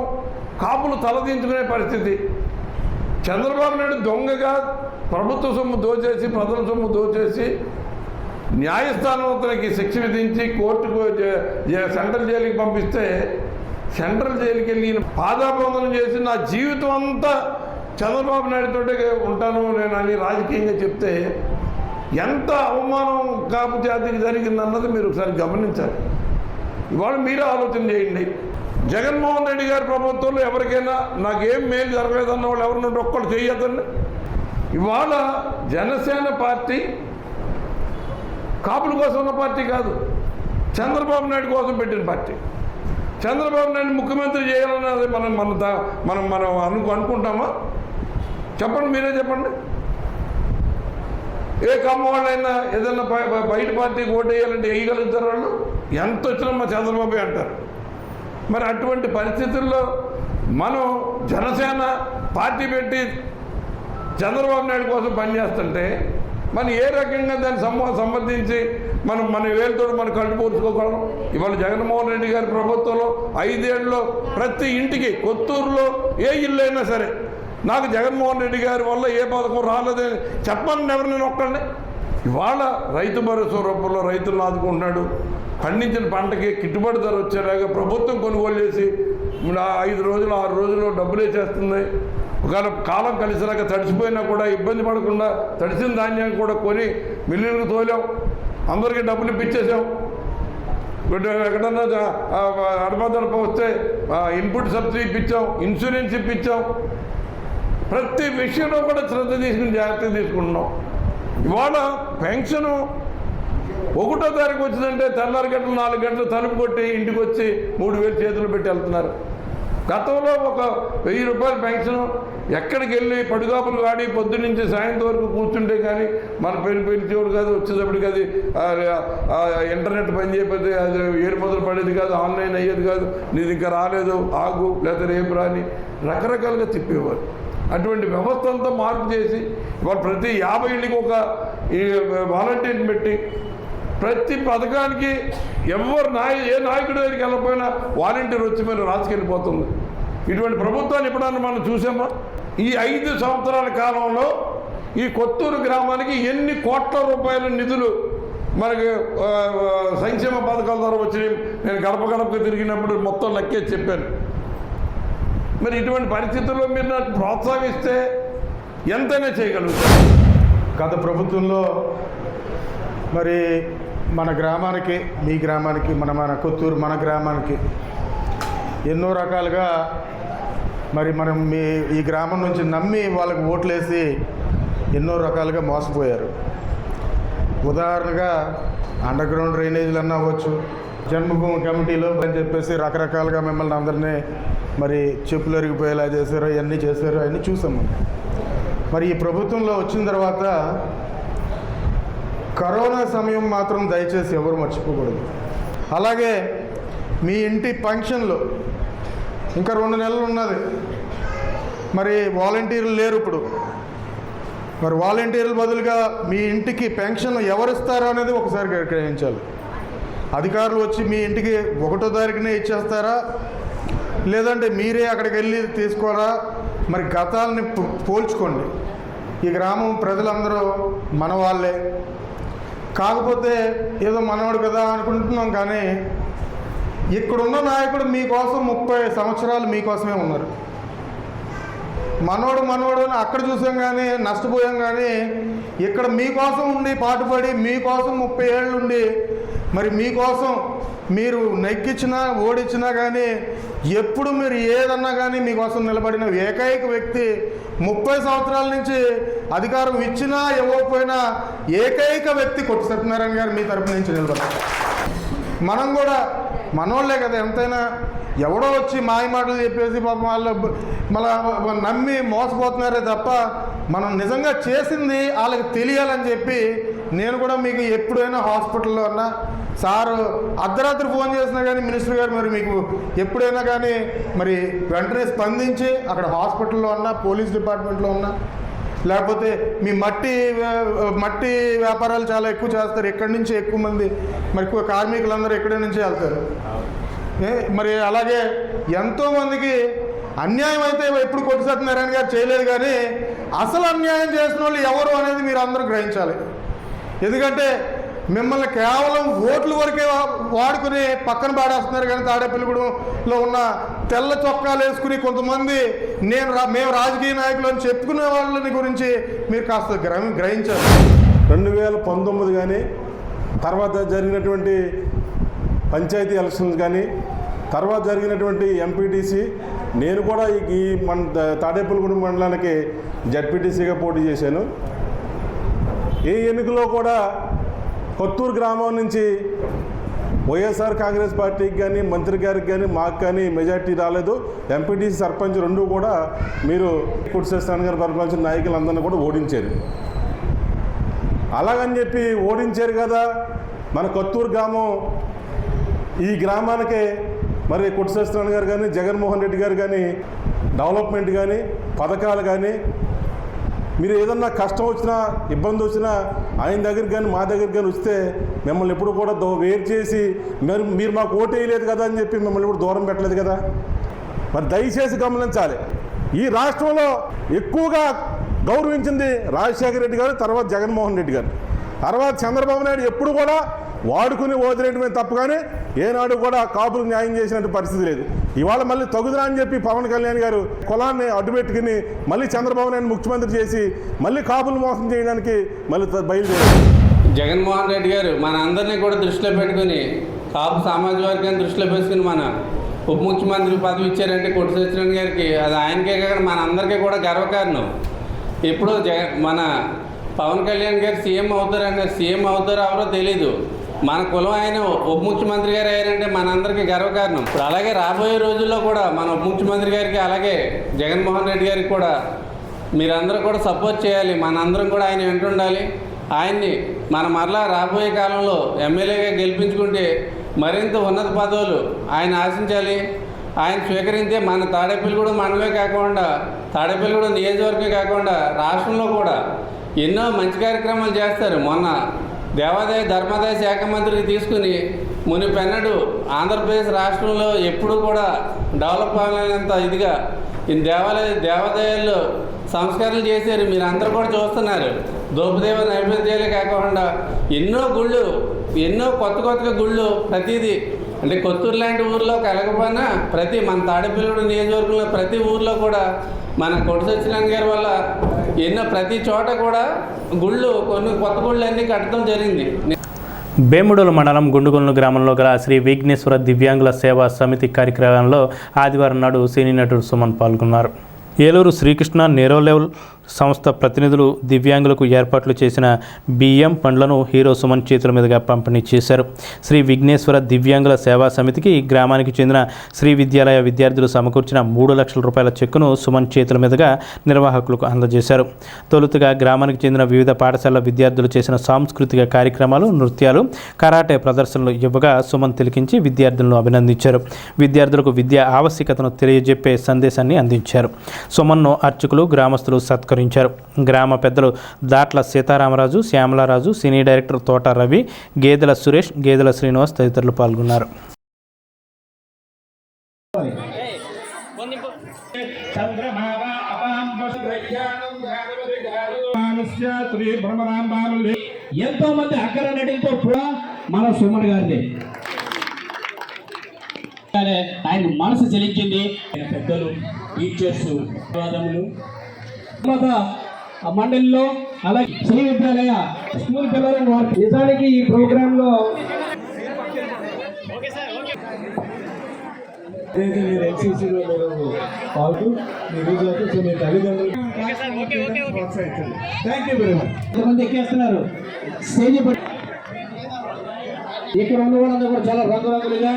కాపులు తలదించుకునే పరిస్థితి. చంద్రబాబు నాయుడు దొంగగా ప్రభుత్వ సొమ్ము దోచేసి, ప్రజల సొమ్ము దోచేసి న్యాయస్థానం అతనికి శిక్ష విధించి కోర్టుకు సెంట్రల్ జైలుకి పంపిస్తే సెంట్రల్ జైలుకి వెళ్ళి పాదాబంధనం చేసి నా జీవితం అంతా చంద్రబాబు నాయుడుతోటే ఉంటాను నేను అని రాజకీయంగా చెప్తే ఎంత అవమానం కాపు జాతికి జరిగిందన్నది మీరు ఒకసారి గమనించాలి. ఇవాళ మీరే ఆలోచన చేయండి. జగన్మోహన్ రెడ్డి గారి ప్రభుత్వంలో ఎవరికైనా నాకేం మేలు జరగలేదన్న వాళ్ళు ఎవరినంటే ఒక్కళ్ళు చేయొద్దండి. ఇవాళ జనసేన పార్టీ కాపుల కోసం ఉన్న పార్టీ కాదు, చంద్రబాబు నాయుడు కోసం పెట్టిన పార్టీ. చంద్రబాబు నాయుడు ముఖ్యమంత్రి చేయాలన్నది మనం అనుకుంటామా? చెప్పండి, మీరే చెప్పండి. ఏ కమ్మవాళ్ళైనా ఏదైనా బయట పార్టీకి ఓటు వేయాలంటే వేయగలుగుతారు వాళ్ళు? ఎంత వచ్చినా మా చంద్రబాబు అంటారు. మరి అటువంటి పరిస్థితుల్లో మనం జనసేన పార్టీ పెట్టి చంద్రబాబు నాయుడు కోసం పనిచేస్తుంటే మనం ఏ రకంగా దాన్ని సంబంధించి మన వేలుతో మనం కళ్ళు పోర్చుకోగలం? ఇవాళ జగన్మోహన్ రెడ్డి గారి ప్రభుత్వంలో 5 ఏళ్ళలో ప్రతి ఇంటికి, కొత్తూరులో ఏ ఇల్లు అయినా సరే నాకు జగన్మోహన్ రెడ్డి గారి వల్ల ఏ పథకం రాలేదని చెప్పాలని ఎవరిని ఒక్కడిని. ఇవాళ రైతు భరోసా రూపంలో రైతులను ఆదుకుంటున్నాడు. పండించిన పంటకి గిట్టుబాటు ధర వచ్చేలాగా ప్రభుత్వం కొనుగోలు చేసి 5 రోజులు 6 రోజుల్లో డబ్బులు వేసేస్తుంది. ఒకవేళ కాలం కలిసినాక తడిసిపోయినా కూడా ఇబ్బంది పడకుండా తడిసిన ధాన్యాన్ని కూడా కొని మిల్లులకు తోలాం, అందరికీ డబ్బులు ఇప్పించేసాం. ఎక్కడన్నా అడపదడప వస్తే ఇన్పుట్ సబ్సిడీ ఇప్పించాం, ఇన్సూరెన్స్ ఇప్పించాం. ప్రతి విషయంలో కూడా శ్రద్ధ తీసుకుని జాగ్రత్త తీసుకుంటున్నాం. ఇవాళ పెన్షను 1వ తారీఖు వచ్చిందంటే తెల్లారి గంటలు 4 గంటలు తలుపు కొట్టి ఇంటికి వచ్చి 3000 చేతులు పెట్టి వెళ్తున్నారు. గతంలో ఒక 1000 రూపాయల పెన్షన్ ఎక్కడికి వెళ్ళి పడుగాపులు ఆడి పొద్దున్నుంచి సాయంత్రం వరకు కూర్చుంటే కానీ మన పెరిచేవాడు కాదు, వచ్చేటప్పటికి అది ఇంటర్నెట్ పని చేయకపోతే అది ఏడు మొదలు పడేది కాదు, ఆన్లైన్ అయ్యేది కాదు, నీది ఇంకా రాలేదు ఆగు లేదా రేపు రాని రకరకాలుగా తిప్పేవారు. అటువంటి వ్యవస్థ అంతా మార్పు చేసి ఇవాళ ప్రతి 50 ఇళ్ళకి ఒక వాలంటీర్ని పెట్టి ప్రతి పథకానికి ఎవరు ఏ నాయకుడి దగ్గరికి వెళ్ళకపోయినా వాలంటీర్ వచ్చి మీరు రాసుకెళ్ళిపోతుంది. ఇటువంటి ప్రభుత్వాన్ని ఎప్పుడన్నా మనం చూసామా? ఈ 5 సంవత్సరాల కాలంలో ఈ కొత్తూరు గ్రామానికి ఎన్ని కోట్ల రూపాయల నిధులు మనకి సంక్షేమ పథకాల ద్వారా వచ్చినాయి. నేను గడప గడపకు తిరిగినప్పుడు మొత్తం లెక్కేసి చెప్పాను. మరి ఇటువంటి పరిస్థితుల్లో మీరు నాకు ప్రోత్సహిస్తే ఎంతైనా చేయగలుగుతారు. గత ప్రభుత్వంలో మరి మన గ్రామానికి, మీ గ్రామానికి, మన కొత్తూరు మన గ్రామానికి ఎన్నో రకాలుగా మరి మనం ఈ గ్రామం నుంచి నమ్మి వాళ్ళకి ఓట్లేసి ఎన్నో రకాలుగా మోసపోయారు. ఉదాహరణగా అండర్ గ్రౌండ్ డ్రైనేజీలు అన్న అవ్వచ్చు, జన్మభూమి కమిటీలో అని చెప్పేసి రకరకాలుగా మిమ్మల్ని అందరినీ మరి చెప్పులు అరిగిపోయేలా చేశారు, అవన్నీ చేశారు, అవన్నీ చూసాము. మరి ఈ ప్రభుత్వంలో వచ్చిన తర్వాత కరోనా సమయం మాత్రం దయచేసి ఎవరు మర్చిపోకూడదు. అలాగే మీ ఇంటి ఫంక్షన్లు ఇంకా 2 నెలలు ఉన్నది. మరి వాలంటీర్లు లేరు ఇప్పుడు. మరి వాలంటీర్ల బదులుగా మీ ఇంటికి పెన్షన్ ఎవరిస్తారో అనేది ఒకసారి గ్రహించాలి. అధికారులు వచ్చి మీ ఇంటికి 1వ తారీఖునే ఇచ్చేస్తారా, లేదంటే మీరే అక్కడికి వెళ్ళి తీసుకోరా? మరి గతాలని పోల్చుకోండి. ఈ గ్రామం ప్రజలందరూ మన వాళ్ళే. కాకపోతే ఏదో మనవాడు కదా అనుకుంటున్నాం, కానీ ఇక్కడున్న నాయకుడు మీకోసం 30 సంవత్సరాలు మీకోసమే ఉన్నారు. మనోడు అని అక్కడ చూసాం కానీ నష్టపోయాం, కానీ ఇక్కడ మీకోసం ఉండి పాటుపడి మీకోసం 30 ఏళ్ళు ఉండి మరి మీకోసం మీరు నెగ్గించినా ఓడించినా కానీ ఎప్పుడు మీరు ఏదన్నా కానీ మీకోసం నిలబడిన ఏకైక వ్యక్తి 30 సంవత్సరాల నుంచి అధికారం ఇచ్చినా ఇవ్వకపోయినా ఏకైక వ్యక్తి కొట్టు సత్యనారాయణ గారు మీ తరపు నుంచి నిలబడ్డారు. మనం కూడా మనోళ్ళే కదా, ఎంతైనా ఎవడో వచ్చి మాయ మాటలు చెప్పేసి పాపం వాళ్ళు మళ్ళీ నమ్మి మోసపోతున్నారే తప్ప మనం నిజంగా చేసింది వాళ్ళకి తెలియాలని చెప్పి నేను కూడా మీకు ఎప్పుడైనా హాస్పిటల్లో ఉన్నా సారు అర్ధరాత్రి ఫోన్ చేసినా కానీ మినిస్టర్ గారు మరి మీకు ఎప్పుడైనా కానీ మరి వెంటనే స్పందించి అక్కడ హాస్పిటల్లో ఉన్నా, పోలీస్ డిపార్ట్మెంట్లో ఉన్నా, లేకపోతే మీ మట్టి వ్యాపారాలు చాలా ఎక్కువ చేస్తారు, ఎక్కడి నుంచి ఎక్కువ మంది మరి ఎక్కువ కార్మికులందరూ ఎక్కడి నుంచి వెళ్తారు. మరి అలాగే ఎంతోమందికి అన్యాయం అయితే ఎప్పుడు కొట్టు సత్యనారాయణ గారు చేయలేదు, కానీ అసలు అన్యాయం చేసిన వాళ్ళు ఎవరు అనేది మీరు అందరూ గ్రహించాలి. ఎందుకంటే మిమ్మల్ని కేవలం ఓట్ల వరకే వాడుకుని పక్కన పాడేస్తున్నారు, కానీ తాడేపల్లిగూడెంలో ఉన్న తెల్ల చొక్కాలు వేసుకుని కొంతమంది మేము రాజకీయ నాయకులు అని చెప్పుకునే వాళ్ళని గురించి మీరు కాస్త గ్రహించారు. 2019 కానీ తర్వాత జరిగినటువంటి పంచాయతీ ఎలక్షన్స్ కానీ తర్వాత జరిగినటువంటి ఎంపీటీసీ, నేను కూడా ఈ మన తాడేపల్లిగూడెం మండలానికి జడ్పీటీసీగా పోటీ చేశాను. ఈ ఎన్నికలో కూడా కొత్తూరు గ్రామం నుంచి వైఎస్ఆర్ కాంగ్రెస్ పార్టీకి కానీ మంత్రి గారికి కానీ మాకు కానీ మెజార్టీ రాలేదు. ఎంపీటీసీ సర్పంచ్ 2 కూడా మీరు కుట్సేస్తాను గారు పరిపాలించిన నాయకులందరినీ కూడా ఓడించారు. అలాగని చెప్పి ఓడించారు కదా, మన కొత్తూరు గ్రామం ఈ గ్రామానికి మరి కుట్సేస్తాను గారు కానీ జగన్మోహన్ రెడ్డి గారు కానీ డెవలప్మెంట్ కానీ పథకాలు కానీ మీరు ఏదన్నా కష్టం వచ్చినా ఇబ్బంది వచ్చినా ఆయన దగ్గరికి కానీ మా దగ్గరికి కానీ వస్తే మిమ్మల్ని ఎప్పుడు కూడా వేరు చేసి మీరు మాకు ఓటు వేయలేదు కదా అని చెప్పి మిమ్మల్ని ఇప్పుడు దూరం పెట్టలేదు కదా. మరి దయచేసి గమనించాలి, ఈ రాష్ట్రంలో ఎక్కువగా గౌరవించింది రాజశేఖర రెడ్డి గారు, తర్వాత జగన్మోహన్ రెడ్డి గారు, తర్వాత చంద్రబాబు నాయుడు ఎప్పుడు కూడా వాడుకుని వదిలేయడమే తప్ప కానీ ఏనాడు కూడా కాపులకు న్యాయం చేసినట్టు పరిస్థితి లేదు. ఇవాళ మళ్ళీ తగుదురా అని చెప్పి పవన్ కళ్యాణ్ గారు కులాన్ని అడ్డుపెట్టుకుని మళ్ళీ చంద్రబాబు నాయుడు ముఖ్యమంత్రి చేసి మళ్ళీ కాపులు మోసం చేయడానికి మళ్ళీ బయలుదేరారు. జగన్మోహన్ రెడ్డి గారు మన అందరినీ కూడా దృష్టిలో పెట్టుకుని కాపు సామాజిక వర్గాన్ని దృష్టిలో పెట్టుకుని మన ఉప ముఖ్యమంత్రి పదవి ఇచ్చారంటే కొట్టు సత్యనారాయణ గారికి అది ఆయనకే కాక మన అందరికీ కూడా గర్వకారణం. ఇప్పుడు మన పవన్ కళ్యాణ్ గారు సీఎం అవుతారన్నారు. సీఎం అవుతారో ఎవరో తెలీదు. మన కులం ఆయన ఉప ముఖ్యమంత్రి గారు అయ్యారంటే మనందరికీ గర్వకారణం. ఇప్పుడు అలాగే రాబోయే రోజుల్లో కూడా మన ఉప ముఖ్యమంత్రి గారికి అలాగే జగన్మోహన్ రెడ్డి గారికి కూడా మీరందరూ కూడా సపోర్ట్ చేయాలి. మనందరం కూడా ఆయన వెంటుండాలి. ఆయన్ని మన మరలా రాబోయే కాలంలో ఎమ్మెల్యేగా గెలిపించుకుంటే మరింత ఉన్నత పదవులు ఆయన ఆశించాలి. ఆయన స్వీకరించే మన తాడేపల్లిగూడెం మండలమే కాకుండా తాడేపల్లిగూడెం నియోజకవర్గమే కాకుండా రాష్ట్రంలో కూడా ఎన్నో మంచి కార్యక్రమాలు చేస్తారు. మొన్న దేవాదాయ ధర్మాదాయ శాఖ మంత్రికి తీసుకుని మునిపెన్నడు ఆంధ్రప్రదేశ్ రాష్ట్రంలో ఎప్పుడూ కూడా డెవలప్ అవ్వలేనంత ఇదిగా ఈ దేవాదాయాల్లో సంస్కరణలు చేశారు. మీరు అందరూ కూడా చూస్తున్నారు. ద్రౌపదేవ నైవేద్యాలే కాకుండా ఎన్నో గుళ్ళు, ఎన్నో కొత్త గుళ్ళు ప్రతిదీ అంటే కొత్తూరు లాంటి ఊర్లో కలగపోయినా మన తాడేపల్లిగూడెం నియోజకవర్గంలో ప్రతి ఊర్లో కూడా మన కొట్టు సత్యనారాయణ గారి వల్ల ఎన్నో ప్రతి చోట కూడా గుళ్ళు కొన్ని కొత్త గుళ్ళు అన్నీ కట్టడం జరిగింది. బేముడోలు మండలం గుండుగొల్లు గ్రామంలో గల శ్రీ విఘ్నేశ్వర దివ్యాంగుల సేవా సమితి కార్యక్రమంలో ఆదివారం నాడు సినీ నటుడు సుమన్ పాల్గొన్నారు. ఏలూరు శ్రీకృష్ణ నెరో లెవెల్ సంస్థ ప్రతినిధులు దివ్యాంగులకు ఏర్పాట్లు చేసిన బియ్యం పండ్లను హీరో సుమన్ చేతుల మీదుగా పంపిణీ చేశారు. శ్రీ విఘ్నేశ్వర దివ్యాంగుల సేవా సమితికి గ్రామానికి చెందిన శ్రీ విద్యాలయ విద్యార్థులు సమకూర్చిన 3 లక్షల రూపాయల చెక్కును సుమన్ చేతుల మీదుగా నిర్వాహకులకు అందజేశారు. తొలుతగా గ్రామానికి చెందిన వివిధ పాఠశాలల విద్యార్థులు చేసిన సాంస్కృతిక కార్యక్రమాలు, నృత్యాలు, కరాటే ప్రదర్శనలు ఇవ్వగా సుమన్ తిలకించి విద్యార్థులను అభినందించారు. విద్యార్థులకు విద్యా ఆవశ్యకతను తెలియజెప్పే సందేశాన్ని అందించారు. సుమన్ను అర్చకులు, గ్రామస్తులు సత్కరించారు. గ్రామ పెద్దలు దాట్ల సీతారామరాజు, శ్యామలారాజు, సినీ డైరెక్టర్ తోట రవి, గేదెల సురేష్, గేదెల శ్రీనివాస్ తదితరులు పాల్గొన్నారు. ఎంతో మంది అగ్ర నటులతో కూడా మన సుమన్ గారిని ఆయన మనసు చెలించింది. పెద్దలు, టీచర్స్, ధన్యవాదములు. మండలిలో అలాగే శ్రీ విద్యాలయ స్కూల్ పిల్లలు నిజానికి ఈ ప్రోగ్రామ్ లో మీరు ఎన్సీసీలో మీరు పాల్గొ మీ తల్లిదండ్రులు థ్యాంక్ యూ వెరీ మచ్. కొంతమంది ఎక్కేస్తున్నారు స్టేజ్. ఇక్కడ ఉన్న వాళ్ళందరూ కూడా చాలా రంగురంగులుగా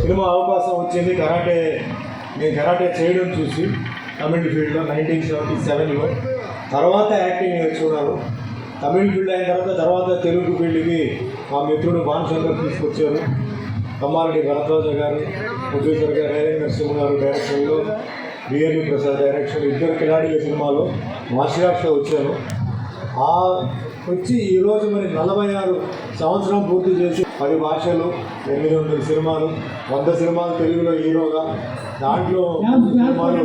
సినిమా అవకాశం వచ్చింది. నేను కరాటే చేయడం చూసి తమిళ ఫీల్డ్లో 1977లో తర్వాత యాక్టింగ్ నేర్చుకున్నాను. తమిళ ఫీల్డ్ అయిన తర్వాత తెలుగు ఫీల్డ్కి మా మిత్రుడు భానుశంకర్ తీసుకొచ్చారు. కమ్మారెడ్డి భరద్వాజ గారు ప్రొడ్యూసర్ గారు, రేలంగి నరసింహ గారు డైరెక్షన్లో, బిఎల్వి ప్రసాద్ డైరెక్షన్, ఇద్దరు కిలాడీల సినిమాలో మార్షల్ ఆర్ట్స్లో వచ్చాను. వచ్చి ఈరోజు మరి 46 సంవత్సరం పూర్తి చేసి 10 భాషలు, 800 సినిమాలు, 100 సినిమాలు తెలుగులో హీరోగా, దాంట్లో సినిమాలు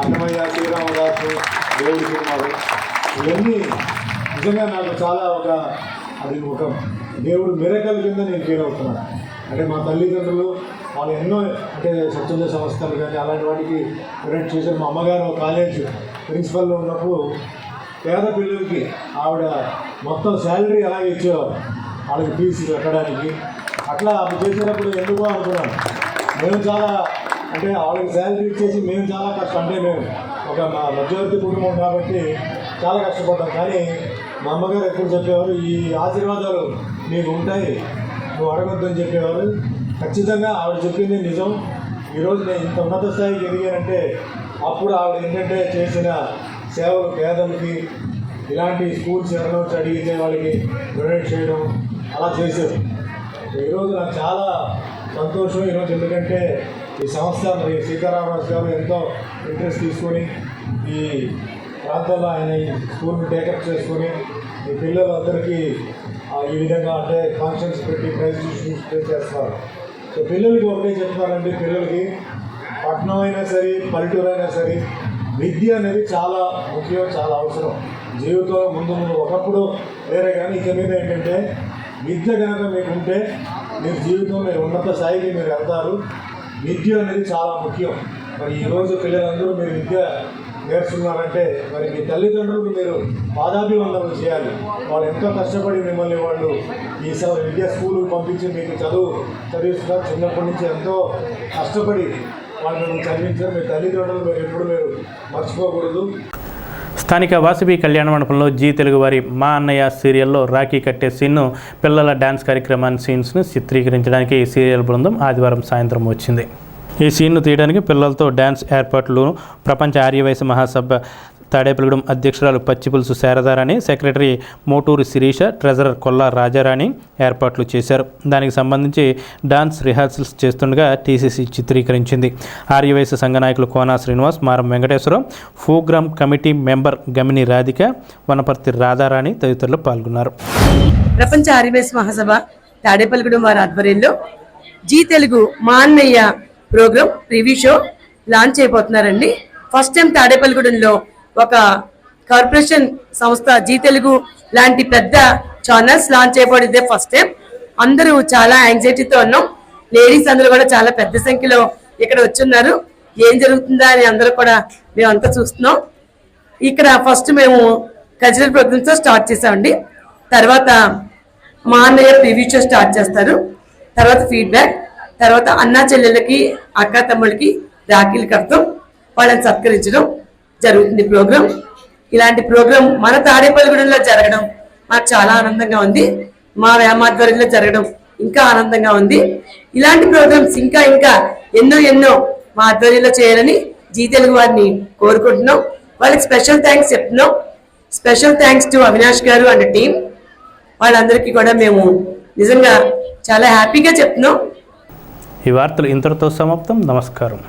అన్నమయ్య, శ్రీరామదాసు, దేవుడి సినిమాలు, ఇవన్నీ నిజంగా నాకు చాలా అది ఒక దేవుడు మిరకల్ కింద నేను ఫీల్ అవుతున్నాను. అంటే మా తల్లిదండ్రులు వాళ్ళు ఎన్నో అంటే స్వచ్ఛంద సంస్థలు కానీ అలాంటి వాటికి డొనేట్ చేశారు. మా అమ్మగారు కాలేజ్ ప్రిన్సిపల్లో ఉన్నప్పుడు పేద పిల్లలకి ఆవిడ మొత్తం శాలరీ అలాగే ఇచ్చేవారు వాళ్ళకి ఫీజు కట్టడానికి. అట్లా అప్పుడు చేసేటప్పుడు ఎందుకో అనుకున్నాను. మేము చాలా అంటే వాళ్ళకి శాలరీ ఇచ్చేసి మేము చాలా కష్టం, అంటే మేము ఒక మధ్యవర్తి కుటుంబం కాబట్టి చాలా కష్టపడ్డాం. కానీ మా అమ్మగారు ఎప్పుడు చెప్పేవారు, ఈ ఆశీర్వాదాలు నీకు ఉంటాయి, నువ్వు అడగొద్దని చెప్పేవారు. ఖచ్చితంగా ఆవిడ చెప్పింది నిజం. ఈరోజు నేను ఇంత ఉన్నత స్థాయికి ఎదిగానంటే అప్పుడు ఆవిడ ఏంటంటే చేసిన సేవలు, పేదలకి ఇలాంటి స్కూల్స్ ఎవరైనా వచ్చి అడిగితే వాళ్ళకి డొనేట్ చేయడం అలా చేశారు. ఈరోజు నాకు చాలా సంతోషం ఈరోజు, ఎందుకంటే ఈ సంస్థ మరి సీతారామరాజు గారు ఎంతో ఇంట్రెస్ట్ తీసుకొని ఈ ప్రాంతంలో ఆయన ఈ స్కూల్ని టేకప్ చేసుకొని ఈ పిల్లలందరికీ ఈ విధంగా అంటే ఫంక్షన్స్ పెట్టి ప్రైజ్ డిస్ట్రిబ్యూట్ చేస్తున్నారు. సో పిల్లలకి ఒకటే చెప్తున్నారంటే, పిల్లలకి పట్టణం అయినా సరే పల్లెటూరు అయినా సరే విద్య అనేది చాలా ముఖ్యం, చాలా అవసరం జీవితంలో. ముందు ఒకప్పుడు వేరే, కానీ ఇక మీద ఏంటంటే విద్య కనుక మీకు ఉంటే మీరు జీవితంలో మీరు ఉన్నత స్థాయికి మీరు వెళ్తారు. విద్య అనేది చాలా ముఖ్యం. మరి ఈరోజు పిల్లలందరూ మీరు విద్య నేర్చుకున్నారంటే మరి మీ తల్లిదండ్రులకు మీరు పాదాభివందనలు చేయాలి. వాళ్ళు ఎంతో కష్టపడి మిమ్మల్ని వాళ్ళు ఈ విద్యా స్కూల్కి పంపించి మీకు చదివిస్తున్నారు. చిన్నప్పటి నుంచి ఎంతో కష్టపడి వాళ్ళు చదివించారు. మీ తల్లిదండ్రులు మీరు ఎప్పుడు మీరు మర్చిపోకూడదు. స్థానిక వాసవి కళ్యాణ మండపంలో జీ తెలుగు వారి మా అన్నయ్య సీరియల్లో రాఖీ కట్టే సీన్ను పిల్లల డ్యాన్స్ కార్యక్రమాన్ని సీన్స్ను చిత్రీకరించడానికి ఈ సీరియల్ బృందం ఆదివారం సాయంత్రం వచ్చింది. ఈ సీన్ను తీయడానికి పిల్లలతో డ్యాన్స్ ఏర్పాట్లు ప్రపంచ ఆర్యవైశ్య మహాసభ తాడేపల్లిగూడెం అధ్యక్షురాలు పచ్చిపులుసు శారదారాణి, సెక్రటరీ మోటూరి శిరీష, ట్రెజరర్ కొల్లా రాజారాణి ఏర్పాట్లు చేశారు. దానికి సంబంధించి డాన్స్ రిహార్సల్స్ చేస్తుండగా టీసీసీ చిత్రీకరించింది. ఆర్యవైశ్య సంఘ నాయకులు Kona Srinivas, Maram Venkateswararao, programme committee member Gamini Radhika, Vanaparthi Radharani తదితరులు పాల్గొన్నారు. ప్రపంచ ఆర్యవైశ్య మహాసభ తాడేపల్లిగూడెం వారి ఆధ్వర్యంలో జీ తెలుగు మా అన్నయ్య ప్రోగ్రామ్ రివ్యూ షో లాంచ్ అయిపోతున్నారండి. ఫస్ట్ టైం తాడేపల్లిగూడెంలో ఒక కార్పొరేషన్ సంస్థ జీ తెలుగు లాంటి పెద్ద ఛానల్స్ లాంచ్ అయిపోయింది ఫస్ట్ టైం. అందరూ చాలా యాంగ్జైటీతో ఉన్నాం. లేడీస్ అందరూ కూడా చాలా పెద్ద సంఖ్యలో ఇక్కడ వచ్చున్నారు. ఏం జరుగుతుందా అని అందరూ కూడా మేమంతా చూస్తున్నాం. ఇక్కడ ఫస్ట్ మేము కల్చరల్ ప్రోగ్రామ్స్ తో స్టార్ట్ చేసామండి. తర్వాత మా అన్నయ్య ప్రివ్యూ షో స్టార్ట్ చేస్తారు. తర్వాత ఫీడ్బ్యాక్, తర్వాత అన్నా చెల్లెళ్ళకి అక్క తమ్ముళ్ళకి రాఖీలు కడతాం, వాళ్ళని సత్కరించడం జరుగుతుంది ప్రోగ్రాం. ఇలాంటి ప్రోగ్రాం మన తాడేపల్లిగూడెంలో జరగడం మాకు చాలా ఆనందంగా ఉంది. మా వ్యామాధ్వర్యంలో జరగడం ఇంకా ఆనందంగా ఉంది. ఇలాంటి ప్రోగ్రామ్స్ ఇంకా ఇంకా ఎన్నో మా ఆధ్వర్యంలో చేయాలని జీ తెలుగు వారిని కోరుకుంటున్నాం. వాళ్ళకి స్పెషల్ థ్యాంక్స్ చెప్తున్నాం. స్పెషల్ థ్యాంక్స్ టు అవినాష్ గారు అండ్ టీం. వాళ్ళందరికీ కూడా మేము నిజంగా చాలా హ్యాపీగా చెప్తున్నాం. ఈ వార్తలు ఇంతటితో సమాప్తం. నమస్కారం.